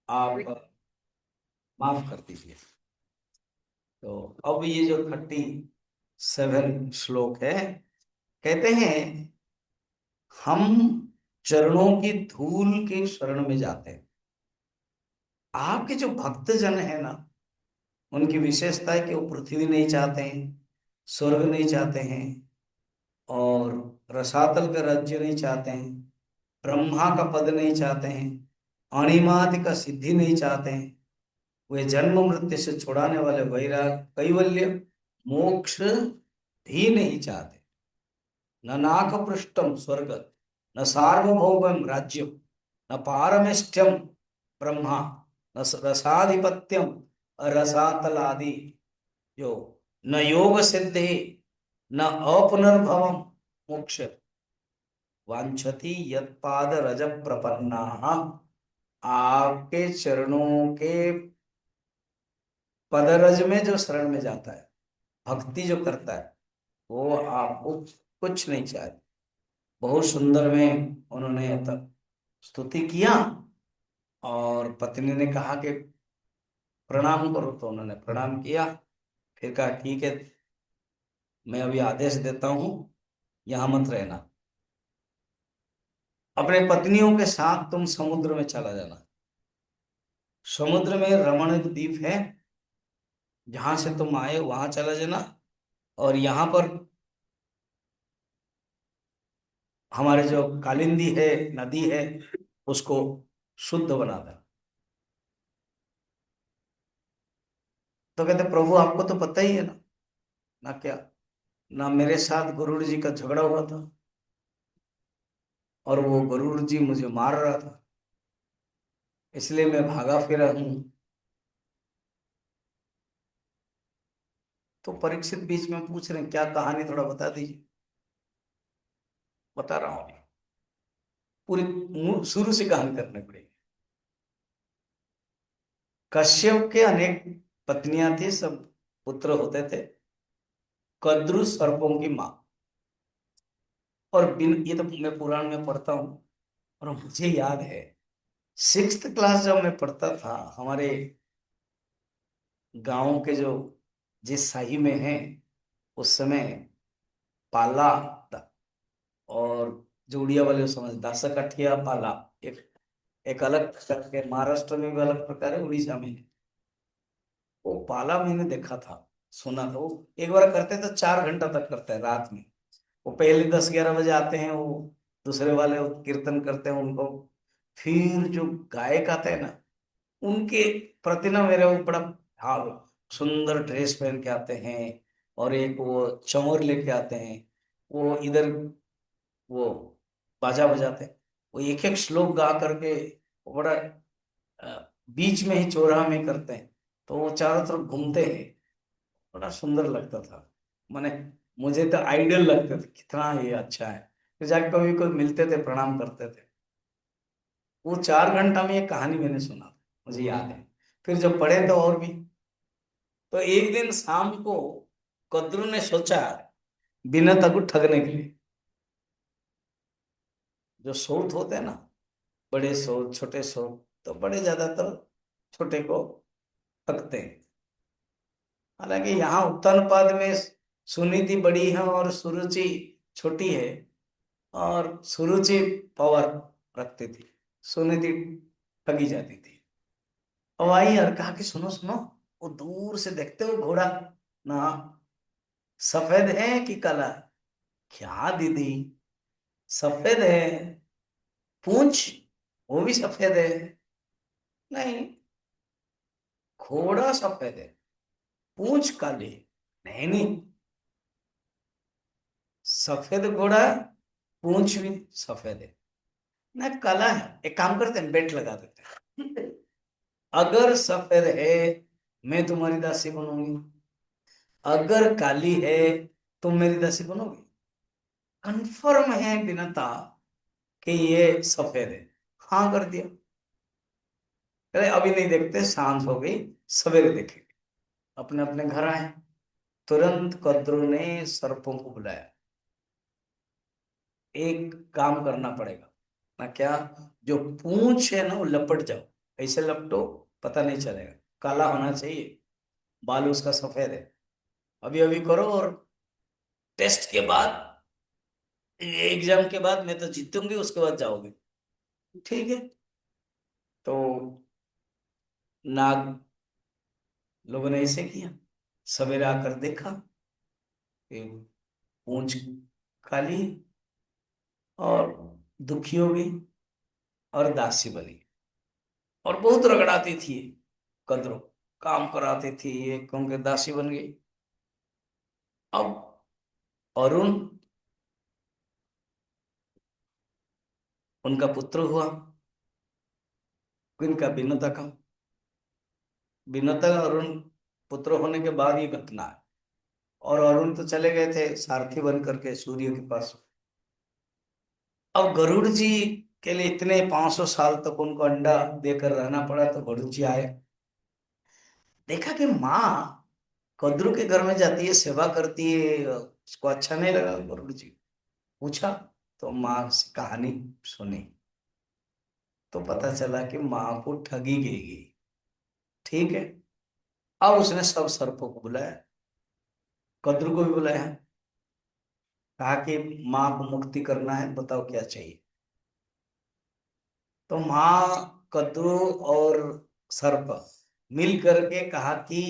आप माफ कर दीजिए। तो अब ये जो 37 श्लोक है, कहते हैं हम चरणों की धूल के शरण में जाते हैं। आपके जो भक्त जन है ना, उनकी विशेषता है कि वो पृथ्वी नहीं चाहते हैं, स्वर्ग नहीं चाहते हैं, और रसातल का राज्य नहीं चाहते हैं, ब्रह्मा का पद नहीं चाहते हैं, अणिमादि का सिद्धि नहीं चाहते हैं। वे जन्म मृत्यु से छुड़ाने वाले वैराग कैवल्य मोक्ष भी नहीं चाहते। न नाक पृष्ठम स्वर्ग, न सार्वभौमम राज्यम, न पारमेष्ठ्यम ब्रह्मा, न रसाधिपत्यम रसातलादि, जो न योग सिद्धि, न अपुनर्भवम मोक्ष, वांछति यत्पाद रज प्रपन्ना। आपके चरणों के पदरज में जो शरण में जाता है, भक्ति जो करता है, वो आपको कुछ नहीं चाहिए। बहुत सुंदर में उन्होंने स्तुति किया, और पत्नी ने कहा कि प्रणाम करो, तो उन्होंने प्रणाम किया। फिर कहा ठीक है, मैं अभी आदेश देता हूं, यहां मत रहना, अपने पत्नियों के साथ तुम समुद्र में चला जाना। समुद्र में रमण द्वीप है, जहां से तुम आए वहां चला जाना, और यहाँ पर हमारे जो कालिंदी है, नदी है, उसको शुद्ध बना देना। तो कहते प्रभु आपको तो पता ही है ना, ना क्या, ना मेरे साथ गरुड़ जी का झगड़ा हुआ था, और वो गरुड़ जी मुझे मार रहा था, इसलिए मैं भागा फिरा हूं। तो परीक्षित बीच में पूछ रहे हैं क्या कहानी, थोड़ा बता दीजिए। बता रहा हूं, पूरी शुरू से कहानी करनी पड़ेगी। कश्यप के अनेक पत्नियां थी, सब पुत्र होते थे। कद्रु सर्पों की माँ, और बिन ये तो मैं पुराण में पढ़ता हूँ, और मुझे याद है 6th क्लास जब मैं पढ़ता था, हमारे गांव के जो जिस साही में है, उस समय पाला था, और जो उड़िया वाले समझ दासा काठिया पाला, एक एक अलग प्रकार के, महाराष्ट्र में भी अलग प्रकार है, उड़ीसा में। वो पाला मैंने देखा था, सुना था। वो एक बार करते तो 4 घंटा तक करते हैं रात में। वो पहले 10-11 बजे आते हैं, वो दूसरे वाले वो कीर्तन करते हैं उनको। फिर जो गायक आते हैं ना, उनके प्रति ना मेरे वो बड़ा भाव, सुंदर ड्रेस पहन के आते हैं, और एक वो चंवर लेके आते हैं, वो इधर वो बाजा बजाते हैं, वो एक एक श्लोक गा करके, वो बड़ा बीच में ही चौराहा में करते हैं, तो वो चारों तरफ घूमते हैं। बड़ा सुंदर लगता था, माने मुझे तो आइडियल लगता था, कितना ये अच्छा है। फिर जाके कभी कोई मिलते थे, प्रणाम करते थे। वो 4 घंटा में ये कहानी मैंने सुना, मुझे याद है। फिर जब पढ़े तो और भी। तो एक दिन शाम को कद्रू ने सोचा बिना को ठगने के लिए। जो सूत होते हैं ना, बड़े सूत छोटे सूत, तो बड़े ज्यादातर छोटे को ठगते हैं। हालांकि यहाँ उत्तानपाद में सुनीति बड़ी है और सुरुचि छोटी है, और सुरुचि पावर रखती थी, सुनीति ठगी जाती थी। अब आई और कहा कि सुनो सुनो, वो दूर से देखते हो घोड़ा ना, सफेद है कि काला? क्या दीदी, सफेद है। पूंछ, वो भी सफेद है। नहीं, घोड़ा सफेद है, पूंछ काली है। नहीं नहीं, सफेद घोड़ा, पूंछ भी सफेद है। ना काला है, एक काम करते हैं बेट लगा देते हैं। अगर सफेद है, मैं तुम्हारी दासी बनूंगी, अगर काली है, तुम मेरी दासी बनोगी। कंफर्म है बिनता कि ये सफेद है। हाँ कर दिया। अरे अभी नहीं देखते, सांझ हो गई, सवेरे देखेंगे। अपने अपने घर आए। तुरंत कद्रू ने सर्पों को बुलाया। एक काम करना पड़ेगा ना क्या, जो पूंछ है ना वो लपट जाओ, ऐसे लपटो, पता नहीं चलेगा। काला होना चाहिए, बाल उसका सफेद है। अभी अभी करो, और टेस्ट के बाद, एग्जाम के बाद मैं तो जीतूंगी, उसके बाद जाओगे। ठीक है। तो नाग लोगों ने ऐसे किया। सवेरे आकर देखा कि पूंछ काली, और दुखी हो गई, और दासी बनी, और बहुत रगड़ाती थी कद्रो, काम कराती थी, ये क्योंकि दासी बन गई। अब अरुण उनका पुत्र हुआ, किनका, विनोदा का। विनोदा अरुण पुत्र होने के बाद ये घटना है। और अरुण तो चले गए थे सारथी बन करके सूर्य के पास। अब गरुड़ जी के लिए इतने 500 साल तक उनको अंडा देकर रहना पड़ा, तो गरुड़ जी आए, देखा कि माँ कद्रू के घर में जाती है, सेवा करती है, उसको अच्छा नहीं लगा। गरुड़ जी पूछा, तो माँ से कहानी सुनी, तो पता चला कि माँ को ठगी गई। ठीक है। अब उसने सब सर्पों को बुलाया, कद्रू को भी बुलाया, कहा कि माँ को मुक्ति करना है, बताओ क्या चाहिए। तो माँ, कद्रू और सर्प मिल करके कहा कि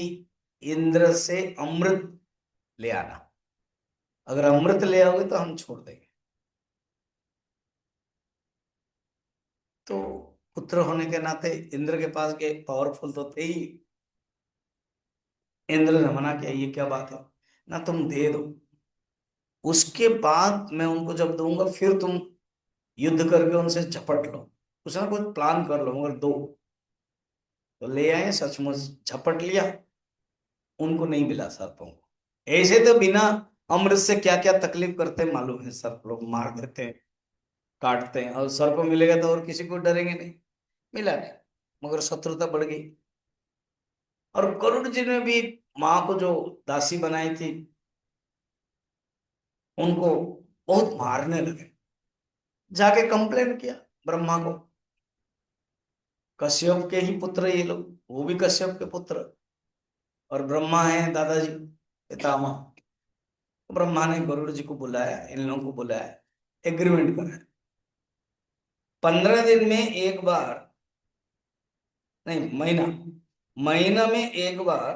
इंद्र से अमृत ले आना, अगर अमृत ले आओगे तो हम छोड़ देंगे। तो पुत्र होने के नाते इंद्र के पास गए, पावरफुल तो थे ही। इंद्र ने मना किया, ये क्या बात है, ना तुम दे दो, उसके बाद मैं उनको जब दूंगा फिर तुम युद्ध करके उनसे झपट लो, कुछ ना कुछ प्लान कर लो, मगर दो। तो ले आए, सचमुच झपट लिया, उनको नहीं मिला सर्पों को। ऐसे तो बिना अमृत से क्या क्या तकलीफ करते हैं मालूम है, सर्प लोग मार देते हैं, काटते हैं, और सर्प मिलेगा तो और किसी को डरेंगे नहीं। मिला नहीं, मगर शत्रुता बढ़ गई। और गरुड़ जी ने भी माँ को जो दासी बनाई थी, उनको बहुत मारने लगे। जाके कंप्लेन किया ब्रह्मा को, कश्यप के ही पुत्र ये लोग, वो भी कश्यप के पुत्र, और ब्रह्मा है दादाजी, पितामह। तो ब्रह्मा ने गरुड़ जी को बुलाया, इन लोगों को बुलाया, एग्रीमेंट करा, 15 दिन में एक बार, नहीं महीना, महीना में एक बार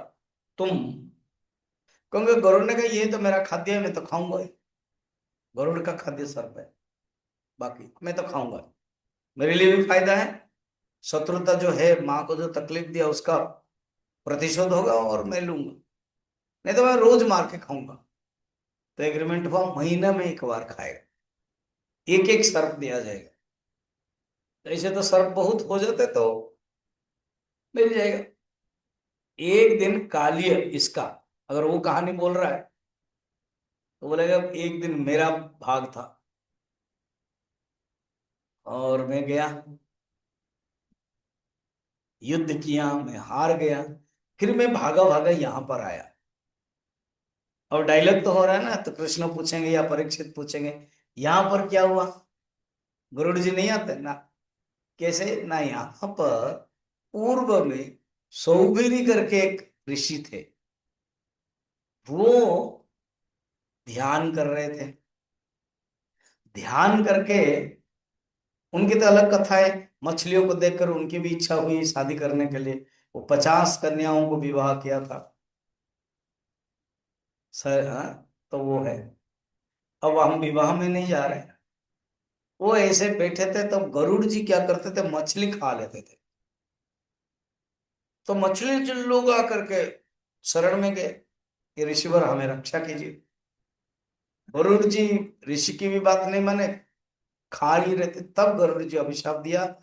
तुम, क्योंकि गरुड़ ने कहा ये तो मेरा खाद्य है, मैं तो खाऊंगा ही। गरुड़ का खाद्य सर्प है, बाकी मैं तो खाऊंगा, मेरे लिए भी फायदा है। शत्रुता जो है, माँ को जो तकलीफ दिया उसका प्रतिशोध होगा, और मैं लूंगा, नहीं तो मैं रोज मार के खाऊंगा। तो एग्रीमेंट हुआ, महीना में एक बार खाएगा, एक एक सर्प दिया जाएगा। तो ऐसे तो सर्प बहुत हो जाते तो मिल जाएगा। एक दिन कालिय इसका, अगर वो कहानी बोल रहा है तो बोलेगा एक दिन मेरा भाग था, और मैं गया, युद्ध किया, मैं हार गया, फिर मैं भागा भागा यहां पर आया। और डायलॉग तो हो रहा है ना, तो कृष्ण पूछेंगे या परीक्षित पूछेंगे, यहां पर क्या हुआ। गरुड़ जी नहीं आते ना, कैसे ना, यहाँ पर पूर्व में सौगिरी करके एक ऋषि थे, वो ध्यान कर रहे थे, ध्यान करके, उनकी तो अलग कथा है। मछलियों को देखकर उनकी भी इच्छा हुई शादी करने के लिए, वो 50 कन्याओं को विवाह किया था सर। हाँ, तो वो है। अब हम विवाह में नहीं जा रहे, वो ऐसे बैठे थे, तो गरुड़ जी क्या करते थे, मछली खा लेते थे। तो मछली जो लोग आकर के शरण में गए कि ऋषिवर हमें रक्षा कीजिए। गरुड़ जी ऋषि की भी बात नहीं माने, खा ही रहते। तब गरुड़ जी अभिशाप दिया,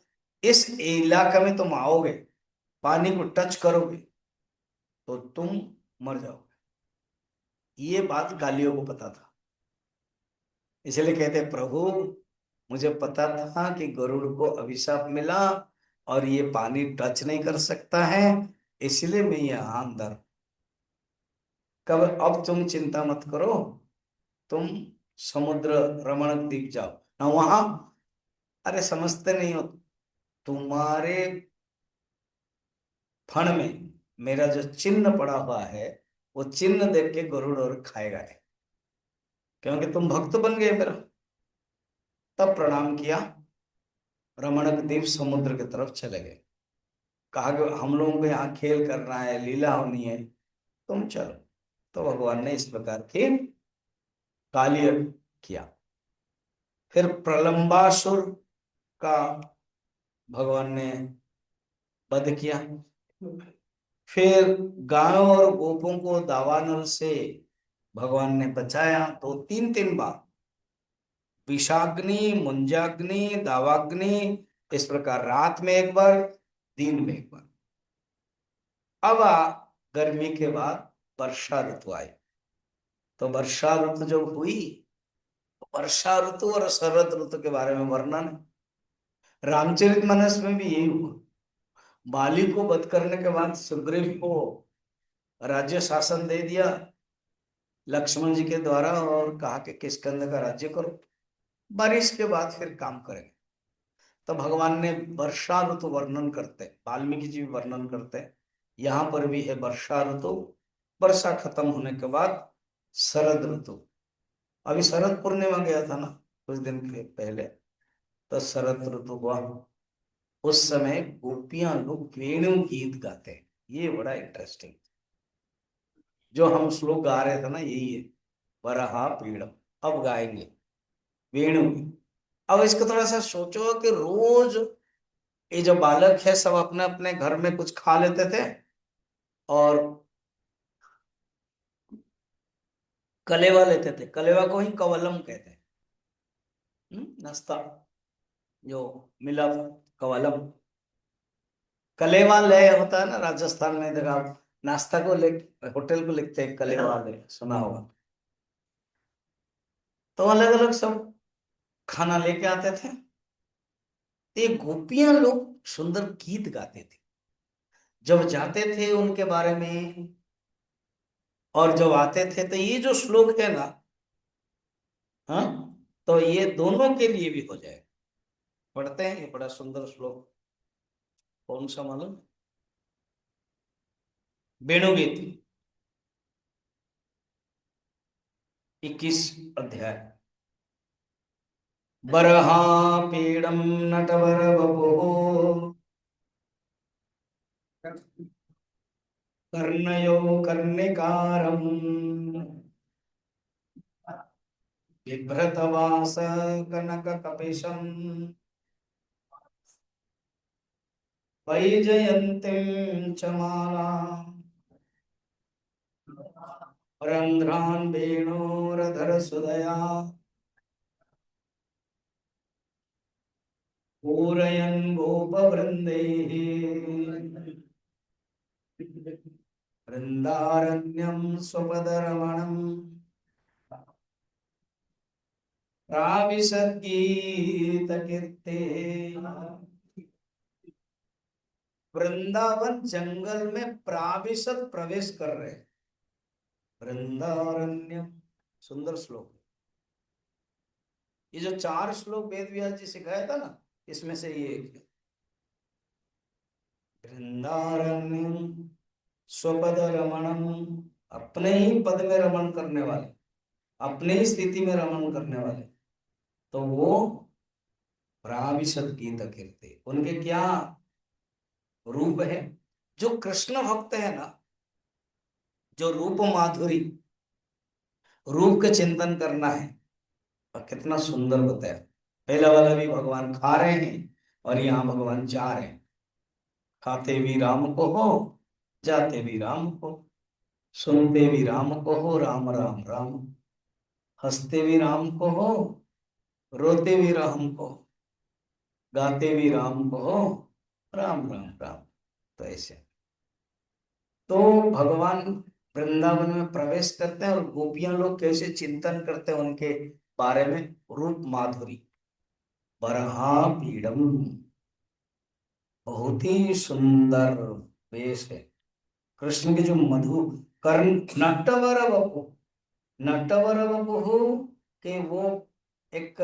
इस इलाके में तुम आओगे, पानी को टच करोगे तो तुम मर जाओगे। ये बात गालियों को पता था, इसलिए कहते प्रभु, मुझे पता था कि गरुड़ को अभिशाप मिला और ये पानी टच नहीं कर सकता है, इसलिए मैं यहाँ अंदर। कब, अब तुम चिंता मत करो, तुम समुद्र रमण द्वीप जाओ ना, वहां, अरे समझते नहीं हो, तुम्हारे फण में मेरा जो चिन्ह पड़ा हुआ है, वो चिन्ह देख के गरुड़ और खाएगा नहीं, क्योंकि तुम भक्त बन गए मेरा। तब प्रणाम किया, रमणक द्वीप समुद्र की तरफ चले गए। कहा कि हम लोगों को यहाँ खेल करना है, लीला होनी है, तुम चलो। तो भगवान ने इस प्रकार के कार्य किया। फिर प्रलंबासुर का भगवान ने वध किया। फिर गायों और गोपों को दावानल से भगवान ने बचाया। तो तीन तीन बार विषाग्नि, मुंजाग्नि, दावाग्नि, इस प्रकार रात में एक बार, दिन में एक बार। अब गर्मी के बाद वर्षा ऋतु आई। तो वर्षा ऋतु जब हुई, तो वर्षा ऋतु और शरद ऋतु के बारे में वर्णन रामचरितमानस में भी यही हुआ। बाली को वध करने के बाद सुग्रीव को राज्य शासन दे दिया लक्ष्मण जी के द्वारा, और कहा कि किष्किंधा का राज्य करो, बारिश के बाद फिर काम करेंगे। तो भगवान ने वर्षा ऋतु वर्णन करते, वाल्मीकि जी भी वर्णन करते हैं, यहाँ पर भी है वर्षा ऋतु। वर्षा खत्म होने के बाद शरद ऋतु। अभी शरद पूर्णिमा गया था ना कुछ दिन के पहले, तो शरद ऋतु हुआ। उस समय गोपियां लोग वेणु गीत गाते हैं। ये बड़ा इंटरेस्टिंग, जो हम श्लोक गा रहे थे ना, यही है, वराहा पीड़म। अब गाएंगे वेणु गीत। अब इसको थोड़ा सा सोचो कि रोज ये जो बालक है सब अपने अपने घर में कुछ खा लेते थे, और कलेवा लेते थे। कलेवा को ही कवलम कहते हैं। नाश्ता जो मिला, कवलम। कलेवा ले होता है ना, राजस्थान में देखा आप, नाश्ता को ले, होटल को लिखते हैं कलेवा ले, सुना होगा। तो अलग अलग सब खाना लेके आते थे। ये गोपियां लोग सुंदर गीत गाते थे जब जाते थे उनके बारे में, और जब आते थे। तो ये जो श्लोक है ना, हाँ, तो ये दोनों के लिए भी हो जाए। पढ़ते हैं, ये बड़ा सुंदर श्लोक। कौन सा मालूम? वेणुगीत, 21 अध्याय। बरहा पीड़म नटवर वपुः कर्णयो कर्णिकारम् बिभ्रतवास कनक कपिशम् वैजयन्तीं च मालाम् रन्ध्रान् वेणोरधर सुदया पूरयन् गोपवृन्दैः वृन्दारण्यं स्वपदरमणम् प्राविशद्गीतकीर्ते। वृंदावन जंगल में प्राविशद प्रवेश कर रहे। वृंदारण्यम, सुंदर श्लोक। ये जो 4 श्लोक वेद व्यास जी सिखाया था ना, इसमें से ये एक है। वृंदारण्यम स्वपद रमणम, अपने ही पद में रमण करने वाले, अपने ही स्थिति में रमण करने वाले, तो वो प्राविशद गीत कीर्ति। उनके क्या रूप है। जो कृष्ण भक्त है ना, जो रूप माधुरी, रूप के चिंतन करना है, और कितना सुंदर बताया। पहला वाला भी भगवान खा रहे हैं, और यहाँ भगवान जा रहे हैं। खाते भी राम को हो, जाते भी राम को, सुनते भी राम को हो, राम राम राम, हंसते भी राम को हो, रोते भी राम को, गाते भी राम को हो, राम राम राम। तो ऐसे तो भगवान वृंदावन में प्रवेश करते हैं, और गोपियां लोग कैसे चिंतन करते हैं उनके बारे में। रूप माधुरी, बरहा पीड़म, बहुत ही सुंदर वेश है कृष्ण के। जो मधु कर्ण, नटवर वपु, नटवर वपु के वो एक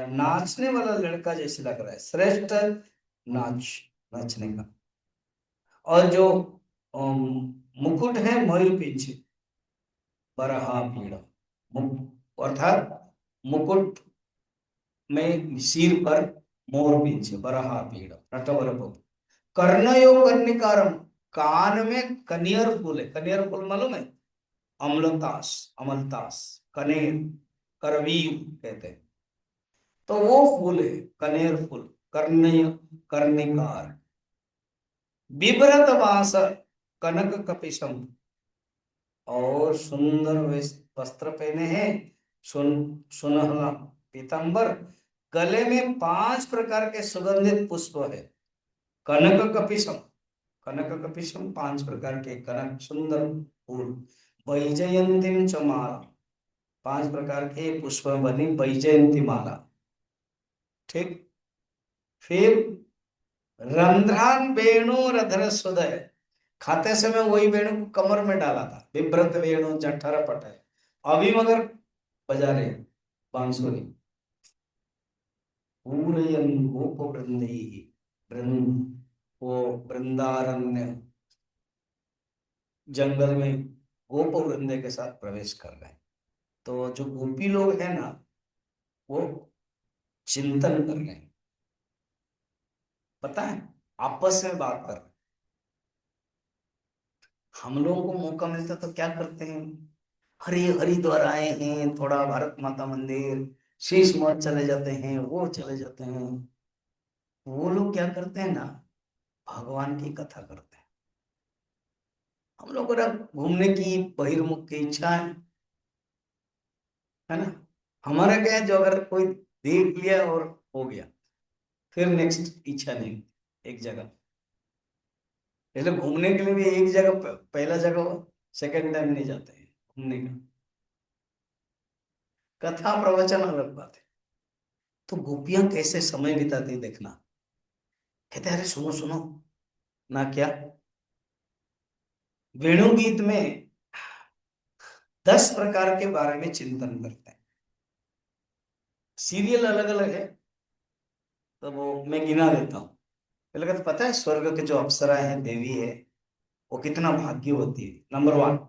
नाचने वाला लड़का जैसे लग रहा है, श्रेष्ठ नाच, नाचने का। और जो मुकुट है मयूर पिंछ बरहा पीड़ा, अर्थात मुकुट में सिर पर मोर पिंछ बरहा पीड़ा नटवर बधु। कर्णयो कर्णिकारम, कान में कनियर फूल है। कनियर फूल मालूम है? अम्लतास, अमलतास, कनेर, करवीर कहते हैं। तो वो फूल है कनेर फूल, कर्णय कर्णिकार। बिभ्रत वास कनक कपिशम, और सुंदर वस्त्र पहने हैं, सुनहला पीतांबर। गले में 5 प्रकार के सुगंधित पुष्प है। कनक कपिशम, कनक कपिशम 5 प्रकार के कनक सुंदर फूल। वैजयंती च माला, 5 प्रकार के पुष्प बनी वैजयंती माला। ठीक। फिर रंध्रान वेणु रधर सुदय, खाते समय वही वेणु को कमर में डाला था। विभ्रत वेणु जठर पटय, अभी मगर बजा रहे बांसुरी। पूरयन गोप वृंदई, वृंद वो वृंदारण्य जंगल में गोप वृंदे के साथ प्रवेश कर रहे हैं। तो जो गोपी लोग हैं ना, वो चिंतन कर रहे हैं, पता है, आपस में बात कर रहे हैं। हम लोगों को मौका मिलता तो क्या करते हैं? हरे हरिद्वार आए हैं, थोड़ा भारत माता मंदिर, शीश मठ चले जाते हैं, वो चले जाते हैं। वो लोग क्या करते हैं ना, भगवान की कथा करते हैं। हम लोग को घूमने की बहिर्मुख की इच्छा है ना। हमारा क्या है, जो अगर कोई देख लिया और हो गया, फिर नेक्स्ट इच्छा नहीं एक जगह। इसलिए घूमने के लिए भी एक जगह पहला जगह सेकंड टाइम नहीं जाते हैं घूमने का। कथा प्रवचन अलग बात है। तो गोपियां कैसे समय बिताती देखना। कहते हैं, अरे सुनो सुनो ना, क्या वेणु गीत में 10 प्रकार के बारे में चिंतन करते हैं। सीरियल अलग अलग है, तो वो मैं गिना देता हूँ। पहले कहते, पता है स्वर्ग के जो अप्सराएं हैं, देवी है, वो कितना भाग्य होती है। नंबर 1,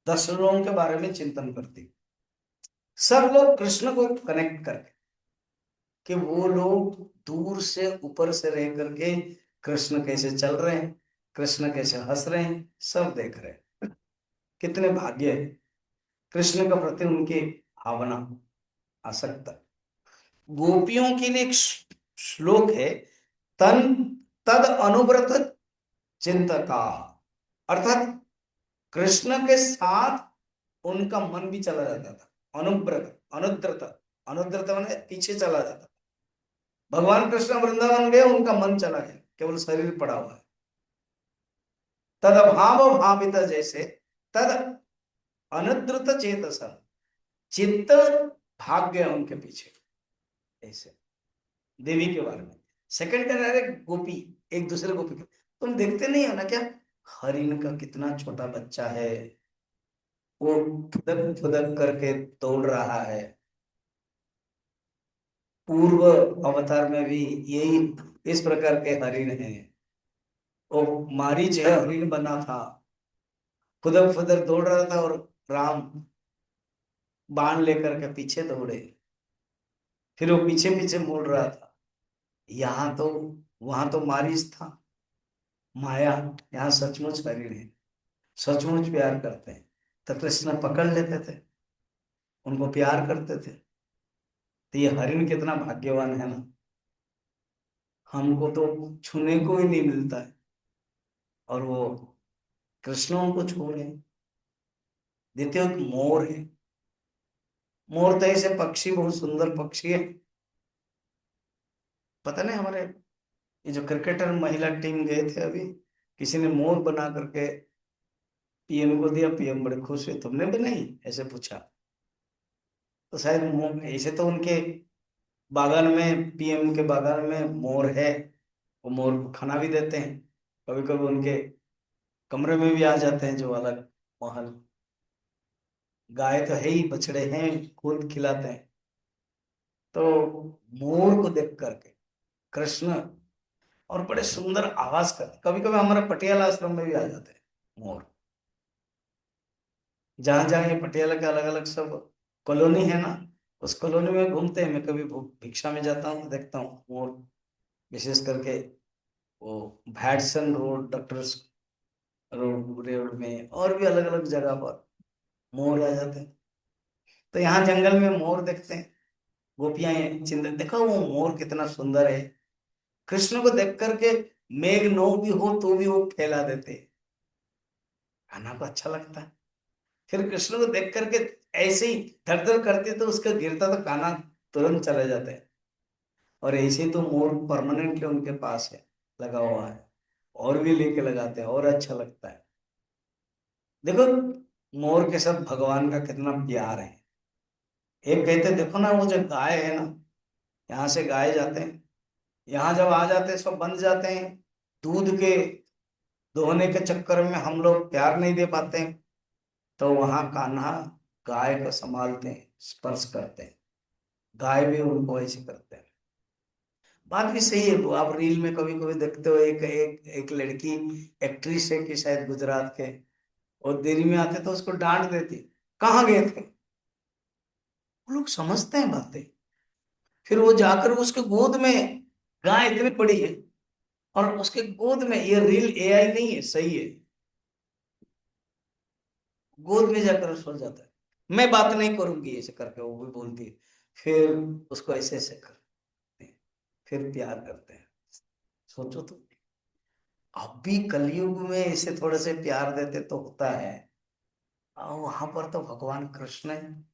10 लोगों के बारे में चिंतन करती है। सब लोग कृष्ण को कनेक्ट करके, कि वो लोग दूर से ऊपर से रह करके कृष्ण कैसे चल रहे हैं, कृष्ण कैसे हंस रहे हैं, सब देख रहे हैं। कितने भाग्य है। कृष्ण का प्रति उनकी भावना, आसक्ता। गोपियों के लिए एक श्लोक है, तन तद अनुव्रत चिंतका, अर्थात कृष्ण के साथ उनका मन भी चला जाता था। अनुव्रत, अनुद्रत, अनुद्रत माने पीछे चला जाता। भगवान कृष्ण वृंदावन गए, उनका मन चला गया, केवल शरीर पड़ा हुआ है। तद भाव भावित, जैसे तद अनुद्रुत चेतस, चित्त भाग गया उनके पीछे। ऐसे देवी के बारे में सेकंड कह रहे, गोपी एक दूसरे गोपी के, तुम देखते नहीं हो ना क्या, हरिण का कितना छोटा बच्चा है, वो फुदक फुदक करके दौड़ रहा है। पूर्व अवतार में भी यही इस प्रकार के हरिण हैं। वो मारीच है, हरिण बना था, खुदर फुदर दौड़ रहा था, और राम बाण लेकर के पीछे दौड़े। फिर वो पीछे पीछे मुड़ रहा था। यहाँ तो, वहां तो मारीच था, माया। यहाँ सचमुच हरिण है, सचमुच प्यार करते हैं। तो कृष्ण पकड़ लेते थे, उनको प्यार करते थे। तो ये हरिण कितना भाग्यवान है ना, हमको तो छूने को ही नहीं मिलता है, और वो कृष्ण उनको छू रहे हैं। द्वितीय एक मोर है। मोर तो ऐसे पक्षी, बहुत सुंदर पक्षी है। पता नहीं, हमारे ये जो क्रिकेटर महिला टीम गए थे अभी, किसी ने मोर बना करके पीएम को दिया। पीएम बड़े खुश हुए, तुमने बनाई, ऐसे पूछा। तो शायद मोर, ऐसे तो उनके बागान में, पीएम के बागान में मोर है, वो मोर को खाना भी देते हैं। कभी कभी उनके कमरे में भी आ जाते हैं, जो अलग महल। गाय तो है ही, बछड़े हैं, खुद खिलाते हैं। तो मोर को देख करके कृष्ण और बड़े सुंदर आवाज करते। कभी कभी हमारे पटियाला आश्रम में भी आ जाते हैं मोर। जहां जहां ये पटियाला के अलग अलग सब कॉलोनी है ना, उस कॉलोनी में घूमते हैं। मैं कभी भिक्षा में जाता हूँ तो देखता हूँ मोर, विशेष करके वो भैडसन रोड, डॉक्टर रोड में, और भी अलग अलग जगह पर मोर आ जाते हैं। तो यहाँ जंगल में मोर देखते हैं। गोपियां चिंतन, देखो वो मोर कितना सुंदर है। कृष्ण को देख करके मेघ नो भी हो तो भी वो फैला देते हैं। कान्हा को अच्छा लगता है। फिर कृष्ण को देख करके ऐसे ही धड़ धड़ करते तो उसका गिरता तो कान्हा तुरंत चले जाते हैं। और ऐसे ही तो मोर परमानेंटली उनके पास है, लगा हुआ है, और भी लेके लगाते हैं और अच्छा लगता है। देखो मोर के साथ भगवान का कितना प्यार है। एक कहते देखो ना, वो जो गाय है ना, यहाँ से गाय जाते हैं, यहाँ जब आ जाते हैं सब बंध जाते हैं। दूध के दोहने के चक्कर में हम लोग प्यार नहीं दे पाते हैं, तो वहां कान्हा गाय को संभालते हैं, स्पर्श करते हैं। गाय भी उनको ऐसे करते हैं। बात भी सही है। वो आप रील में कभी कभी देखते हो, एक एक एक लड़की एक्ट्रेस है कि शायद गुजरात के, और देरी में आते तो उसको डांट देती, कहाँ गए थे। वो लोग समझते हैं बातें। फिर वो जाकर उसके गोद में, गाय इतनी बड़ी है और उसके गोद में, ये रील एआई नहीं है, सही है, गोद में जाकर सो जाता है। मैं बात नहीं करूंगी ऐसे करके, वो भी बोलती है। फिर उसको ऐसे ऐसे करते हैं, फिर प्यार करते हैं। सोचो तो, अब भी कलयुग में ऐसे थोड़े से प्यार देते तो होता है। और वहां पर तो भगवान कृष्ण है।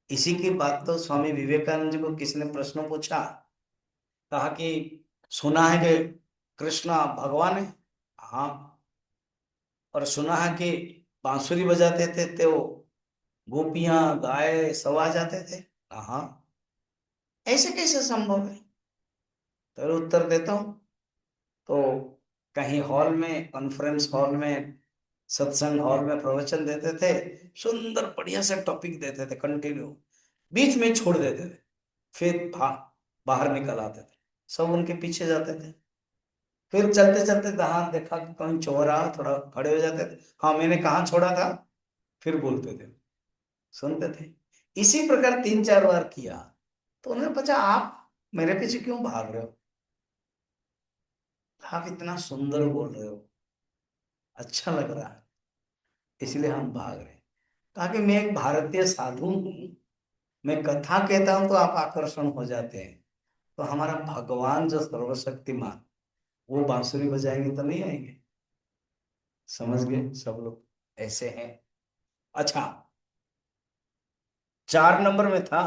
इसी की बात तो स्वामी विवेकानंद जी को किसी ने प्रश्न पूछा, कहा कि सुना है कि कृष्ण भगवान है। हाँ। और सुना है कि बांसुरी बजाते थे तो गोपियां गाय सब आ जाते थे। हाँ। ऐसे कैसे संभव है? तो उत्तर देता हूँ। तो कहीं हॉल में, कॉन्फ्रेंस हॉल में, सत्संग हॉल में प्रवचन देते थे, सुंदर बढ़िया से टॉपिक देते थे, कंटिन्यू, बीच में छोड़ देते थे, फिर बाहर निकल आते थे, सब उनके पीछे जाते थे। फिर चलते चलते हाँ देखा कि कहीं छोड़ रहा, थोड़ा खड़े हो जाते थे, हाँ मैंने कहाँ छोड़ा था, फिर बोलते थे, सुनते थे। इसी प्रकार 3-4 बार किया। तो उन्होंने पूछा, आप मेरे पीछे क्यों भाग रहे हो? आप इतना सुंदर बोल रहे हो, अच्छा लग रहा है, इसलिए हम भाग रहे हैं। कहा कि मैं एक भारतीय साधु हूँ, मैं कथा कहता हूं तो आप आकर्षण हो जाते हैं। तो हमारा भगवान जो सर्वशक्तिमान, वो बांसुरी बजाएंगे तो नहीं आएंगे। समझ गए सब लोग, ऐसे हैं। अच्छा, 4 नंबर में था।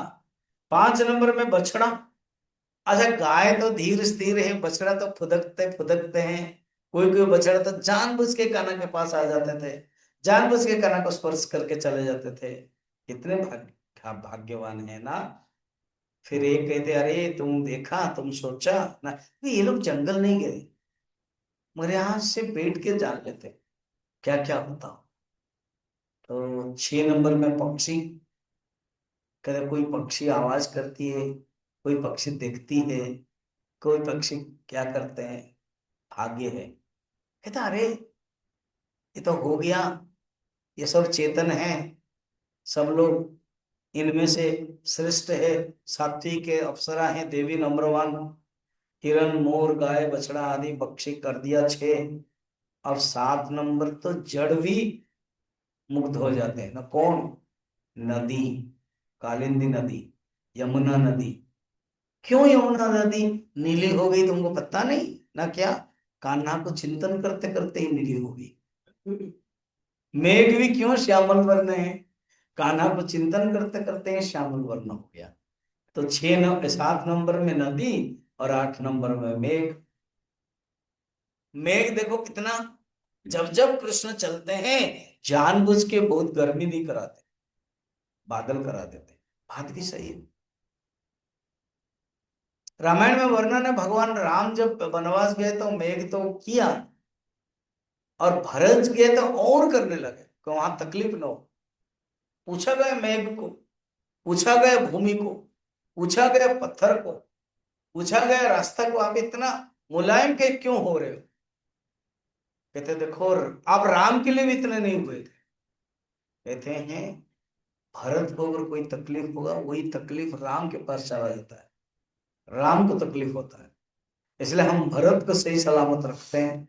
5 नंबर में बछड़ा। अच्छा, गाय तो धीर स्थिर है, बछड़ा तो फुदकते फुदकते हैं। कोई कोई बछड़ा तो जानबूझ के कान्हा के पास आ जाते थे, जानबूझ के कान्हा को स्पर्श करके चले जाते थे। कितने भाग्यवान है ना। फिर एक कहते, अरे तुम देखा, तुम सोचा ना, ये लोग जंगल नहीं गए, मगर यहाँ से बैठ के जान लेते क्या क्या होता। तो 6 नंबर में पक्षी। कहते कोई पक्षी आवाज करती है, कोई पक्षी दिखती है, कोई पक्षी क्या करते हैं, भाग्य है। कहता अरे ये तो हो गया, ये सब चेतन है, सब लोग इनमें से श्रेष्ठ है, सात्विक है, अप्सरा है, देवी नंबर 1, हिरण मोर गाय बछड़ा आदि पक्षी कर दिया 6। अब 7 नंबर तो जड़ भी मुग्ध हो जाते हैं ना। कौन? नदी, कालिंदी नदी, यमुना नदी। क्यों यमुना नदी नीली हो गई तुमको पता नहीं ना क्या? कान्हा को चिंतन करते करते ही नीली हो गई। मेघ भी क्यों श्यामल वर्ण है? कान्हा को चिंतन करते करते ही श्यामल वर्ण हो गया। तो 7 नंबर में नदी और 8 नंबर में मेघ। मेघ देखो कितना, जब जब कृष्ण चलते हैं जानबूझ के बहुत गर्मी नहीं कराते, बादल करा देते। बात भी सही है। रामायण में वर्णन है, भगवान राम जब वनवास गए तो मेघ तो किया, और भरत गए तो और करने लगे कि वहां तकलीफ न हो। पूछा गया मेघ को, पूछा गया भूमि को, पूछा गया पत्थर को, पूछा गया रास्ता को, आप इतना मुलायम के क्यों हो रहे हो? कहते देखो, आप राम के लिए भी इतने नहीं हुए थे। कहते हैं भरत को अगर कोई तकलीफ होगा, वही तकलीफ राम के पास चला जाता है, राम को तकलीफ होता है। इसलिए हम भरत को सही सलामत रखते हैं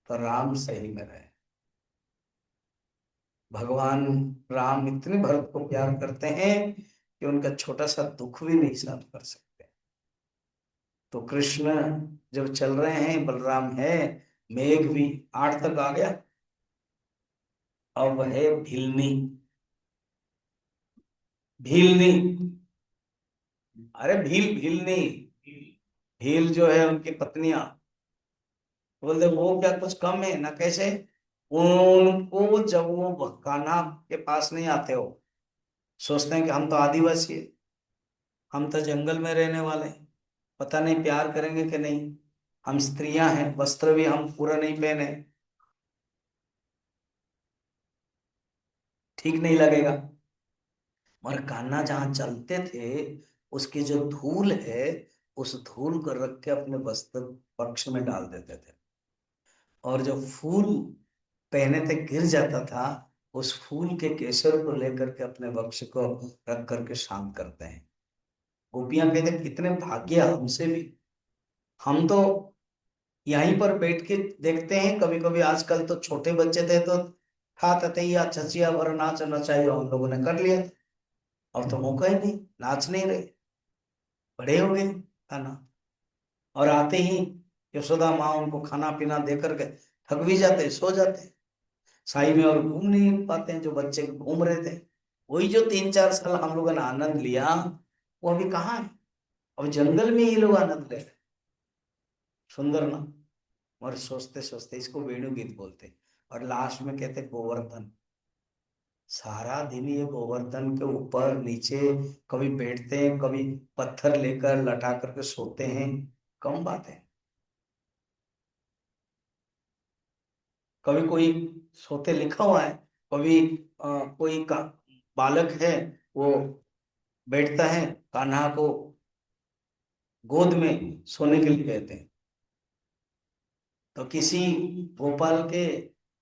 तो राम सही में रहे। भगवान राम इतने भरत को प्यार करते हैं कि उनका छोटा सा दुख भी नहीं सहन कर सकते। तो कृष्ण जब चल रहे हैं, बलराम है, मेघ भी 8 तक आ गया। अब है भीलनी। भीलनी, अरे भीलनी। भील जो है उनकी पत्नियां, बोलते वो क्या कुछ कम है ना? कैसे? उनको जब वो कान्हा के पास नहीं आते हो, सोचते हैं कि हम तो आदिवासी है, हम तो जंगल में रहने वाले हैं, पता नहीं प्यार करेंगे कि नहीं। हम स्त्रियां हैं, वस्त्र भी हम पूरा नहीं पहने, ठीक नहीं लगेगा। और कान्हा जहां चलते थे, उसकी जो धूल है, उस धूल को रख के अपने वस्त्र पक्ष में डाल देते थे। और जो फूल पहने थे गिर जाता था, उस फूल के केसर को लेकर के अपने वक्ष को रख करके शांत करते हैं। गोपियां कहते कितने भाग्य हमसे भी। हम तो यहीं पर बैठ के देखते हैं कभी कभी। आजकल तो छोटे बच्चे थे तो था ततैया छचिया भर नाच नचाइए हम लोगों ने कर लिया। अब तो मौका ही नहीं, नाच नहीं रहे, बड़े हो गए, है ना। और आते ही यशोदा माँ उनको खाना पीना दे करके थक भी जाते, सो जाते साई में, और घूम नहीं पाते हैं जो बच्चे घूम रहे थे। वही जो 3-4 साल हम लोगों ने आनंद लिया, वो अभी कहाँ है? अब जंगल में ये लोग आनंद ले रहे हैं। सुंदर ना? और सोचते सोचते इसको वेणु गीत बोलते। और लास्ट में कहते गोवर्धन। सारा दिन ये गोवर्धन के ऊपर नीचे कभी बैठते हैं, कभी पत्थर लेकर लटा करके सोते हैं। कम बात है। कभी कोई सोते लिखा हुआ है, कभी कोई का बालक है, वो बैठता है, कान्हा को गोद में सोने के लिए कहते हैं। तो किसी गोपाल के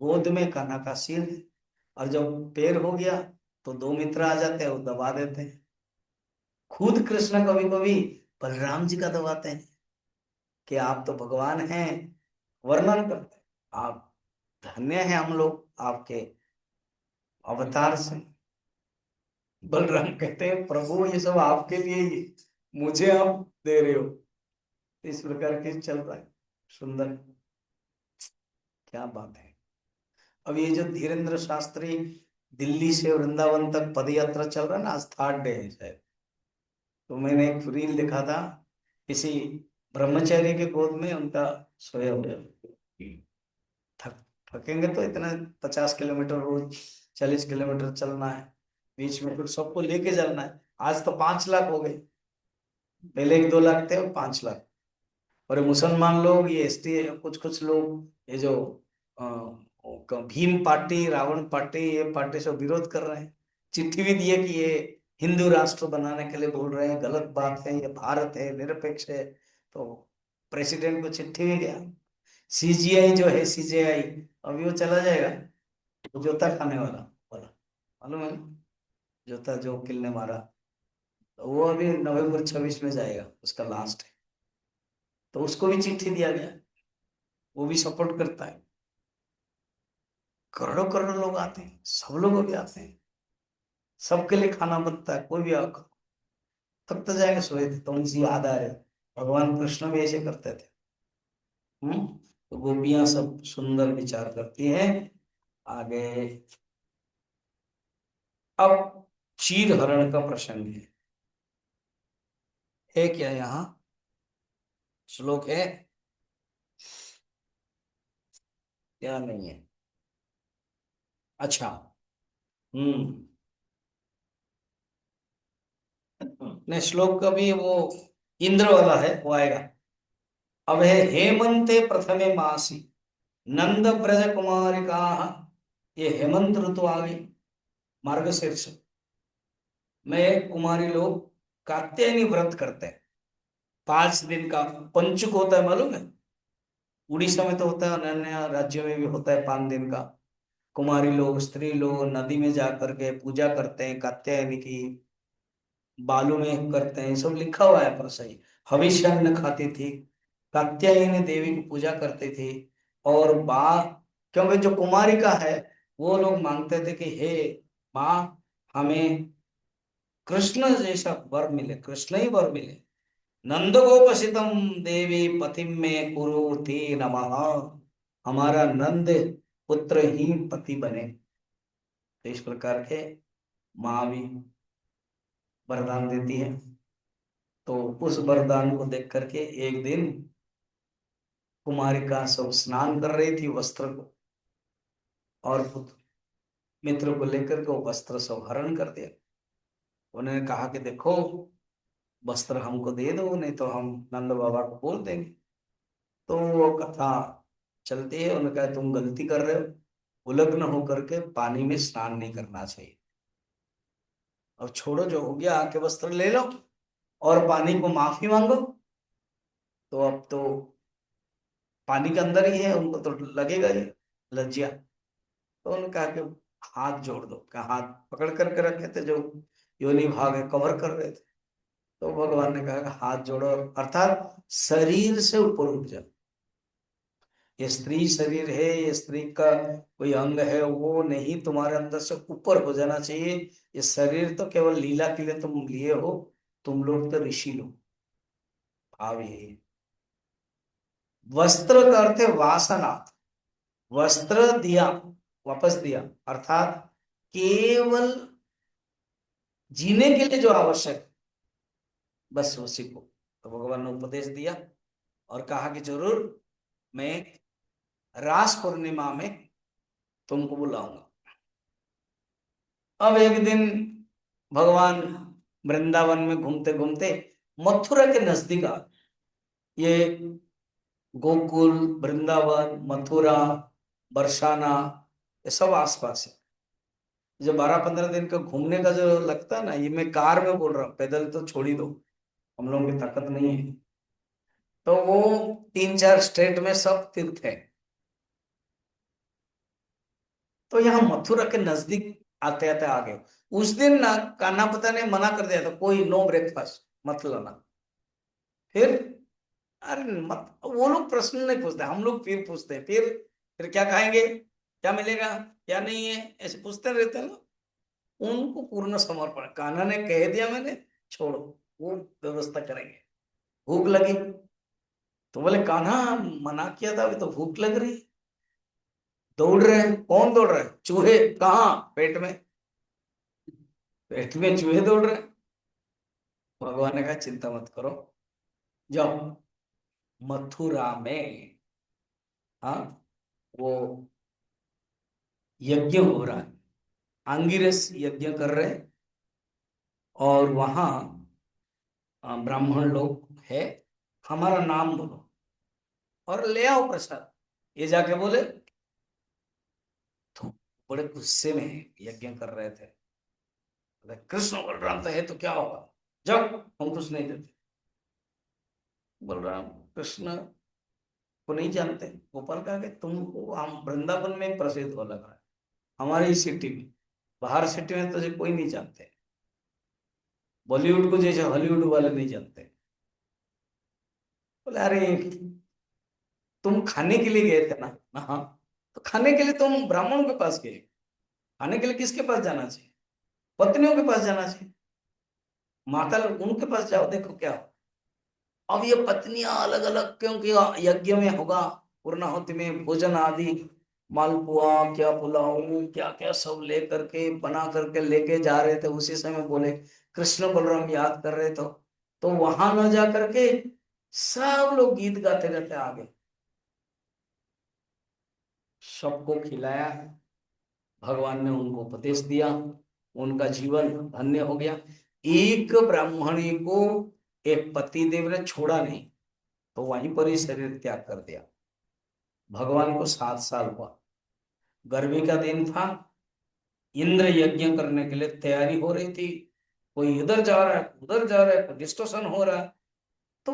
गोद में कान्हा का सिर है, और जब पैर हो गया तो 2 मित्र आ जाते हैं, वो दबा देते हैं। खुद कृष्ण कभी कभी बलराम जी का दबाते हैं कि आप तो भगवान हैं। वर्णन करते हैं, आप धन्य हैं हम लोग आपके अवतार से। बलराम कहते हैं प्रभु ये सब आपके लिए ही, मुझे आप दे रहे हो। इस प्रकार के चल रहा है। सुंदर, क्या बात है। अब ये जो धीरेन्द्र शास्त्री दिल्ली से वृंदावन तक पद यात्रा चल रहा है ना, आज 3rd डे है शायद। तो मैंने एक रील देखा था, किसी ब्रह्मचारी के गोद में उनका सोया हुआ। थक थकेंगे तो इतना 50 किलोमीटर रोज, 40 किलोमीटर चलना है, बीच में फिर सबको लेके चलना है। आज तो 5 लाख हो गए, पहले 1-2 लाख थे, अब 5 लाख। और ये मुसलमान लोग, ये एसटी, कुछ कुछ लोग, ये जो भीम पार्टी, रावण पार्टी, ये पार्टी से विरोध कर रहे हैं। चिट्ठी भी दी है कि ये हिंदू राष्ट्र बनाने के लिए बोल रहे हैं, गलत बात है, ये भारत है, निरपेक्ष है। तो प्रेसिडेंट को चिट्ठी भी गया। सीजीआई जो है, सीजेआई, अभी वो चला जाएगा, वो जूता खाने वाला वाला, मालूम है ना? जूता जो वकील ने मारा, तो वो अभी नवंबर 26 में जाएगा, उसका लास्ट है। तो उसको भी चिट्ठी दिया गया, वो भी सपोर्ट करता है। करोड़ों करोड़ों लोग आते हैं, सब लोग भी आते हैं, सबके लिए खाना बनता है, कोई भी आकर थक तो जाएगा, सोए थे तो उनसे याद आ रहे, भगवान कृष्ण भी ऐसे करते थे। तो गोपियां सब सुंदर विचार करती हैं। आगे अब चीर हरण का प्रसंग है क्या? यहाँ श्लोक है क्या? नहीं है? अच्छा। हम्म। नहीं, श्लोक का भी वो इंद्र वाला है, वो आएगा। अब है हेमंते प्रथमे मासी नंद ब्रज कुमारिका। ये हेमंत ऋतु आ गई, मार्गशीर्ष में कुमारी लोग कात्यायनी व्रत करते हैं। 5 दिन का पंचुक होता है, मालूम है? उड़ीसा में तो होता है, अन्य राज्यों में भी होता है 5 दिन का। कुमारी लोग, स्त्री लोग नदी में जा करके पूजा करते हैं कात्यायनी की, बालू में करते हैं, सब लिखा हुआ है पर सही। हविष्य अन्न खाती थी, कात्यायनी देवी की पूजा करते थे। और क्योंकि जो कुमारिका है वो लोग मांगते थे कि हे माँ, हमें कृष्ण जैसा वर मिले, कृष्ण ही वर मिले। नंद गोपसितम देवी पतिम में कुरु थी नमः, हमारा नंद पुत्र ही पति बने। तो इस प्रकार के माँ भी वरदान देती है। तो उस वरदान को देख करके एक दिन कुमारिका सब स्नान कर रही थी वस्त्र को, और पुत्र मित्र को लेकर के वो वस्त्र सब हरण कर दिया। उन्होंने कहा कि देखो, वस्त्र हमको दे दो, नहीं तो हम नंद बाबा को बोल देंगे। तो वो कथा चलती है। उन्होंने कहा तुम गलती कर रहे हो, उलग्न होकर के पानी में स्नान नहीं करना चाहिए। और छोड़ो, जो हो गया, आके वस्त्र ले लो और पानी को माफी मांगो। तो अब तो पानी के अंदर ही है, उनको तो लगेगा ही लज्जा। तो उन्होंने कहा कि हाथ जोड़ दो। कहा हाथ पकड़ करके रखे थे, जो योनि भाग है कवर कर रहे थे। तो भगवान ने कहा कि हाथ जोड़ो, अर्थात शरीर से ऊपर उठ जाओ। ये स्त्री शरीर है, ये स्त्री का कोई अंग है, वो नहीं, तुम्हारे अंदर से ऊपर हो जाना चाहिए। ये शरीर तो केवल लीला के लिए तुम लिए हो, तुम लोग तो ऋषि लोग। भाव यही है। वस्त्र का अर्थ है वासना। वस्त्र दिया, वापस दिया, अर्थात केवल जीने के लिए जो आवश्यक है, बस उसी को। तो भगवान ने उपदेश दिया और कहा कि जरूर मैं रास पूर्णिमा में तुमको बुलाऊंगा। अब एक दिन भगवान वृंदावन में घूमते घूमते मथुरा के नजदीक आ, ये गोकुल, वृंदावन, मथुरा, बरसाना, ये सब आसपास है। जो 12-15 दिन का घूमने का जो लगता है ना, ये मैं कार में बोल रहा हूँ, पैदल तो छोड़ ही दो, हम लोगों की ताकत नहीं है। तो वो 3-4 स्टेट में सब तीर्थ है। तो यहाँ मथुरा के नजदीक आते आते आ गए। उस दिन ना कान्हा पता ने मना कर दिया था, कोई नो ब्रेकफास्ट मत लाना। फिर अरे मत, वो लोग प्रश्न नहीं पूछते, हम लोग फिर पूछते हैं। फिर क्या खाएंगे, क्या मिलेगा, क्या नहीं है, ऐसे पूछते रहते हैं ना। उनको पूर्ण समर्पण, कान्हा ने कह दिया मैंने, छोड़ो, वो व्यवस्था करेंगे। भूख लगी तो बोले कान्हा मना किया था, अभी तो भूख लग रही। दौड़ रहे हैं, कौन दौड़ रहा है, चूहे, कहाँ, पेट में, पेट में चूहे दौड़ रहे हैं। भगवान ने कहा चिंता मत करो, जाओ मथुरा में, हाँ, वो यज्ञ हो रहा है, आंगिरस यज्ञ कर रहे हैं। और वहां ब्राह्मण लोग है, हमारा नाम बोलो और ले आओ प्रसाद। ये जाके बोले तो बड़े गुस्से में यज्ञ कर रहे थे। बोले, कृष्ण बलराम तो है तो क्या होगा, जाओ, हम कुछ नहीं देते। बलराम कृष्ण को नहीं जानते। गोपाल कहा कि तुमको हम वृंदावन में प्रसिद्ध हो लग रहा है, हमारी सिटी में, बाहर सिटी में तुझे कोई नहीं जानते। बॉलीवुड को जैसे हॉलीवुड वाले नहीं जानते। बोले अरे तुम खाने के लिए गए थे ना, हाँ, तो खाने के लिए तुम ब्राह्मणों के पास गए, खाने के लिए किसके पास जाना चाहिए, पत्नियों के पास जाना चाहिए। माता उनके पास जाओ, देखो क्या हो। अब ये पत्नियां अलग अलग, क्योंकि यज्ञ में होगा, पूर्णाहुति में भोजन आदि, मालपुआ, क्या पुलाव, क्या क्या सब ले करके बना करके लेके जा रहे थे। उसी समय बोले कृष्ण बलराम याद कर रहे तो वहां न जा करके सब लोग गीत गाते गाते आ गए, सबको खिलाया। भगवान ने उनको उपदेश दिया, उनका जीवन धन्य हो गया। एक ब्राह्मणी को एक पति देव ने छोड़ा नहीं, तो वहीं पर ही शरीर त्याग कर दिया। भगवान को 7 साल हुआ, गर्मी का दिन था, इंद्र यज्ञ करने के लिए तैयारी हो रही थी। कोई इधर जा रहा है, उधर जा रहा है, कोई डिस्कशन हो रहा है। तो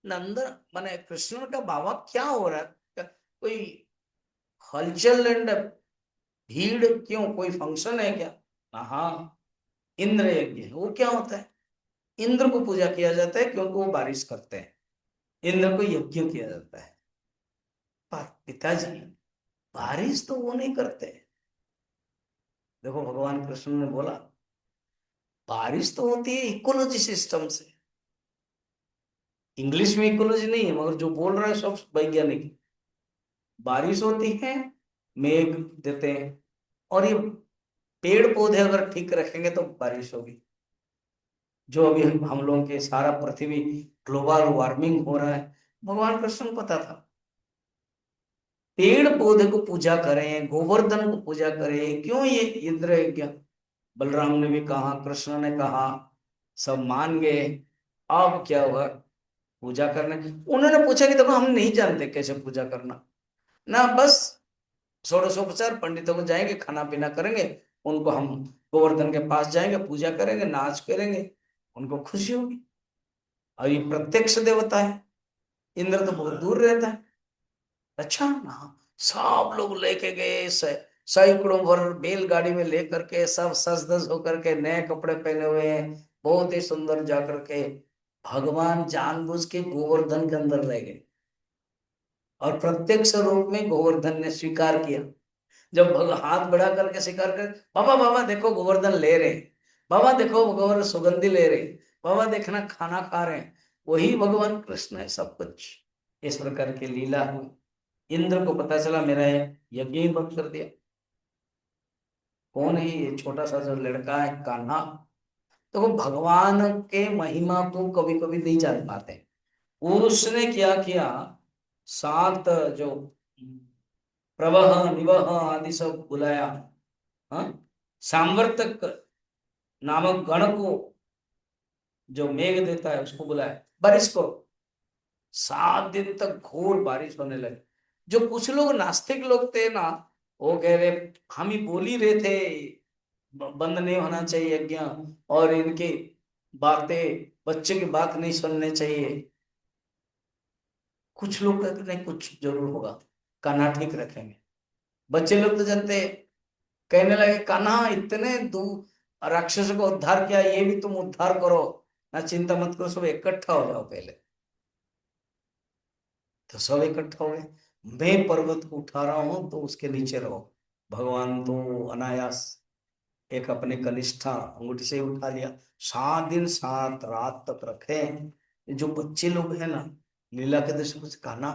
नंद माने कृष्ण का बाबा क्या हो रहा है, कोई हलचल एंड भीड़ क्यों, कोई फंक्शन है क्या? हाँ, इंद्र यज्ञ है। वो क्या होता है? इंद्र को पूजा किया जाता है क्योंकि वो बारिश करते हैं, इंद्र को यज्ञ किया जाता है। पर पिताजी बारिश तो वो नहीं करते। देखो भगवान कृष्ण ने बोला बारिश तो होती है इकोलॉजी सिस्टम से। इंग्लिश में इकोलॉजी नहीं है, मगर जो बोल रहे हैं सब वैज्ञानिक। बारिश होती है, मेघ देते हैं, और ये पेड़ पौधे अगर ठीक रखेंगे तो बारिश होगी। जो अभी हम लोगों के सारा पृथ्वी ग्लोबल वार्मिंग हो रहा है, भगवान कृष्ण को पता था। पेड़ पौधे को पूजा करें, गोवर्धन को पूजा करें, क्यों ये इंद्र यज्ञ? बलराम ने भी कहा, कृष्ण ने कहा, सब मान गए। अब क्या हुआ? पूजा करने उन्होंने पूछा कि देखो हम नहीं जानते कैसे पूजा करना ना, बस षोडशोपचार पंडितों को जाएंगे, खाना पीना करेंगे, उनको हम गोवर्धन के पास जाएंगे, पूजा करेंगे, नाच करेंगे, उनको खुशी होगी। और ये प्रत्यक्ष देवता है, इंद्र तो बहुत दूर रहता है। अच्छा ना, सब लोग लेके गए, सैकड़ों भर बैलगाड़ी में लेकर के, सब सज धज होकर के, नए कपड़े पहने हुए हैं, बहुत ही सुंदर जाकर के भगवान जानबूझ के गोवर्धन के अंदर ले गए, और प्रत्यक्ष रूप में गोवर्धन ने स्वीकार किया। जब हाथ बढ़ा करके स्वीकार कर, बाबा बाबा देखो गोवर्धन ले रहे, बाबा देखो गोवर्धन सुगंधी ले रहे, बाबा देखना खाना खा रहे हैं, वही भगवान कृष्ण है सब कुछ। इस प्रकार की लीला हुई। इंद्र को पता चला मेरा यज्ञ ही बंद कर दिया। कौन है ये छोटा सा जो लड़का है कान्हा? तो वो भगवान के महिमा को कभी कभी नहीं जान पाते। उसने क्या किया, सात जो प्रवह निवह आदि सब बुलाया, हाँ, सांवर्तक नामक गण को, जो मेघ देता है उसको बुलाया, बारिश को। 7 दिन तक घोर बारिश होने लगी। जो कुछ लोग नास्तिक लोग थे ना, वो कह रहे हम ही बोल ही रहे थे बंद नहीं होना चाहिए यज्ञ, और इनकी बातें, बच्चे की बात नहीं सुननी चाहिए। कुछ लोग कहते नहीं कुछ जरूर होगा, कान्हा ठीक रखेंगे। बच्चे लोग तो जानते, कहने लगे कान्हा इतने दूर राक्षसों को उद्धार किया, ये भी तुम उद्धार करो ना, चिंता मत करो, सब इकट्ठा हो जाओ पहले। तो सब इकट्ठा हो गए। मैं पर्वत को उठा रहा हूं तो उसके नीचे रहो। भगवान तो अनायास एक अपने कनिष्ठा अंगूठी से ही उठा लिया। 7 दिन 7 रात तक रखे। ये जो बच्चे लोग हैं ना, लीला के दृष्टि कुछ कहा ना,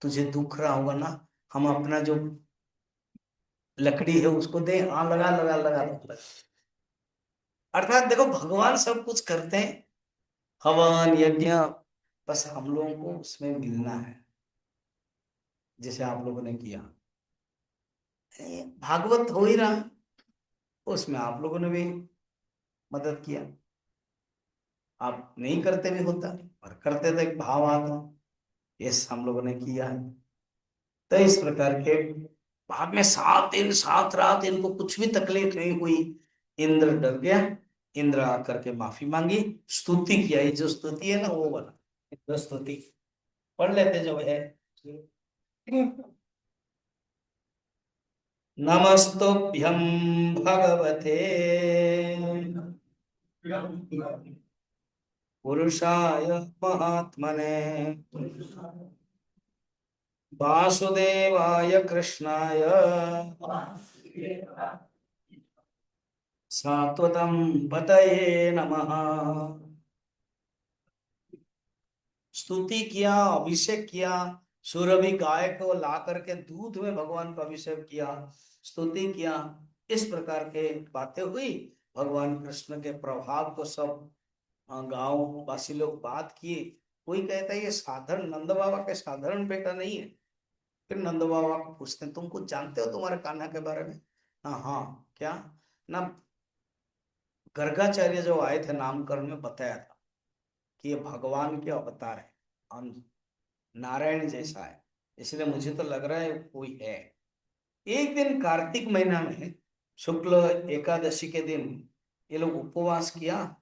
तुझे दुख रहा होगा ना, हम अपना जो लकड़ी है उसको दे, हाँ लगा लगा लगा लगा। अर्थात देखो भगवान सब कुछ करते हैं, हवन यज्ञ, बस हम लोगों को उसमें मिलना है, जैसे आप लोगों ने किया। भागवत हो ही रहा, उसमें आप लोगों ने भी मदद किया। आप नहीं करते भी होता, और करते तो एक भाव आता, यस हम लोगों ने किया है। तो इस प्रकार के बाद में 7 दिन 7 रात इनको कुछ भी तकलीफ नहीं हुई। इंद्र डर गया, इंद्र आकर के माफी मांगी, स्तुति किया। ये जो स्तुति है ना वो वाला, जो स्तुति पढ़ लेते जो है, नमस्तुभ्यं भगवते पुरुषाय महात्मने वासुदेवाय कृष्णाय सात्वतं पतये नमः। स्तुति किया, अभिषेक किया, सुरभि गाय को ला करके दूध में भगवान का अभिषेक किया, स्तुति किया। इस प्रकार के बातें हुई। भगवान कृष्ण के प्रभाव को सब गांव वासी लोग बात किए। कोई कहता है ये साधारण नंद बाबा के साधारण बेटा नहीं है। फिर नंद बाबा को पूछते हैं तुम कुछ जानते हो तुम्हारे कान्हा के बारे में? हाँ हाँ क्या ना, गर्गाचार्य जो आए थे नामकरण में बताया था कि ये भगवान के अवतार है, हम नारायण जैसा है, इसलिए मुझे तो लग रहा है कोई है। एक दिन कार्तिक महीना में शुक्ल एकादशी के दिन ये लोग उपवास किया,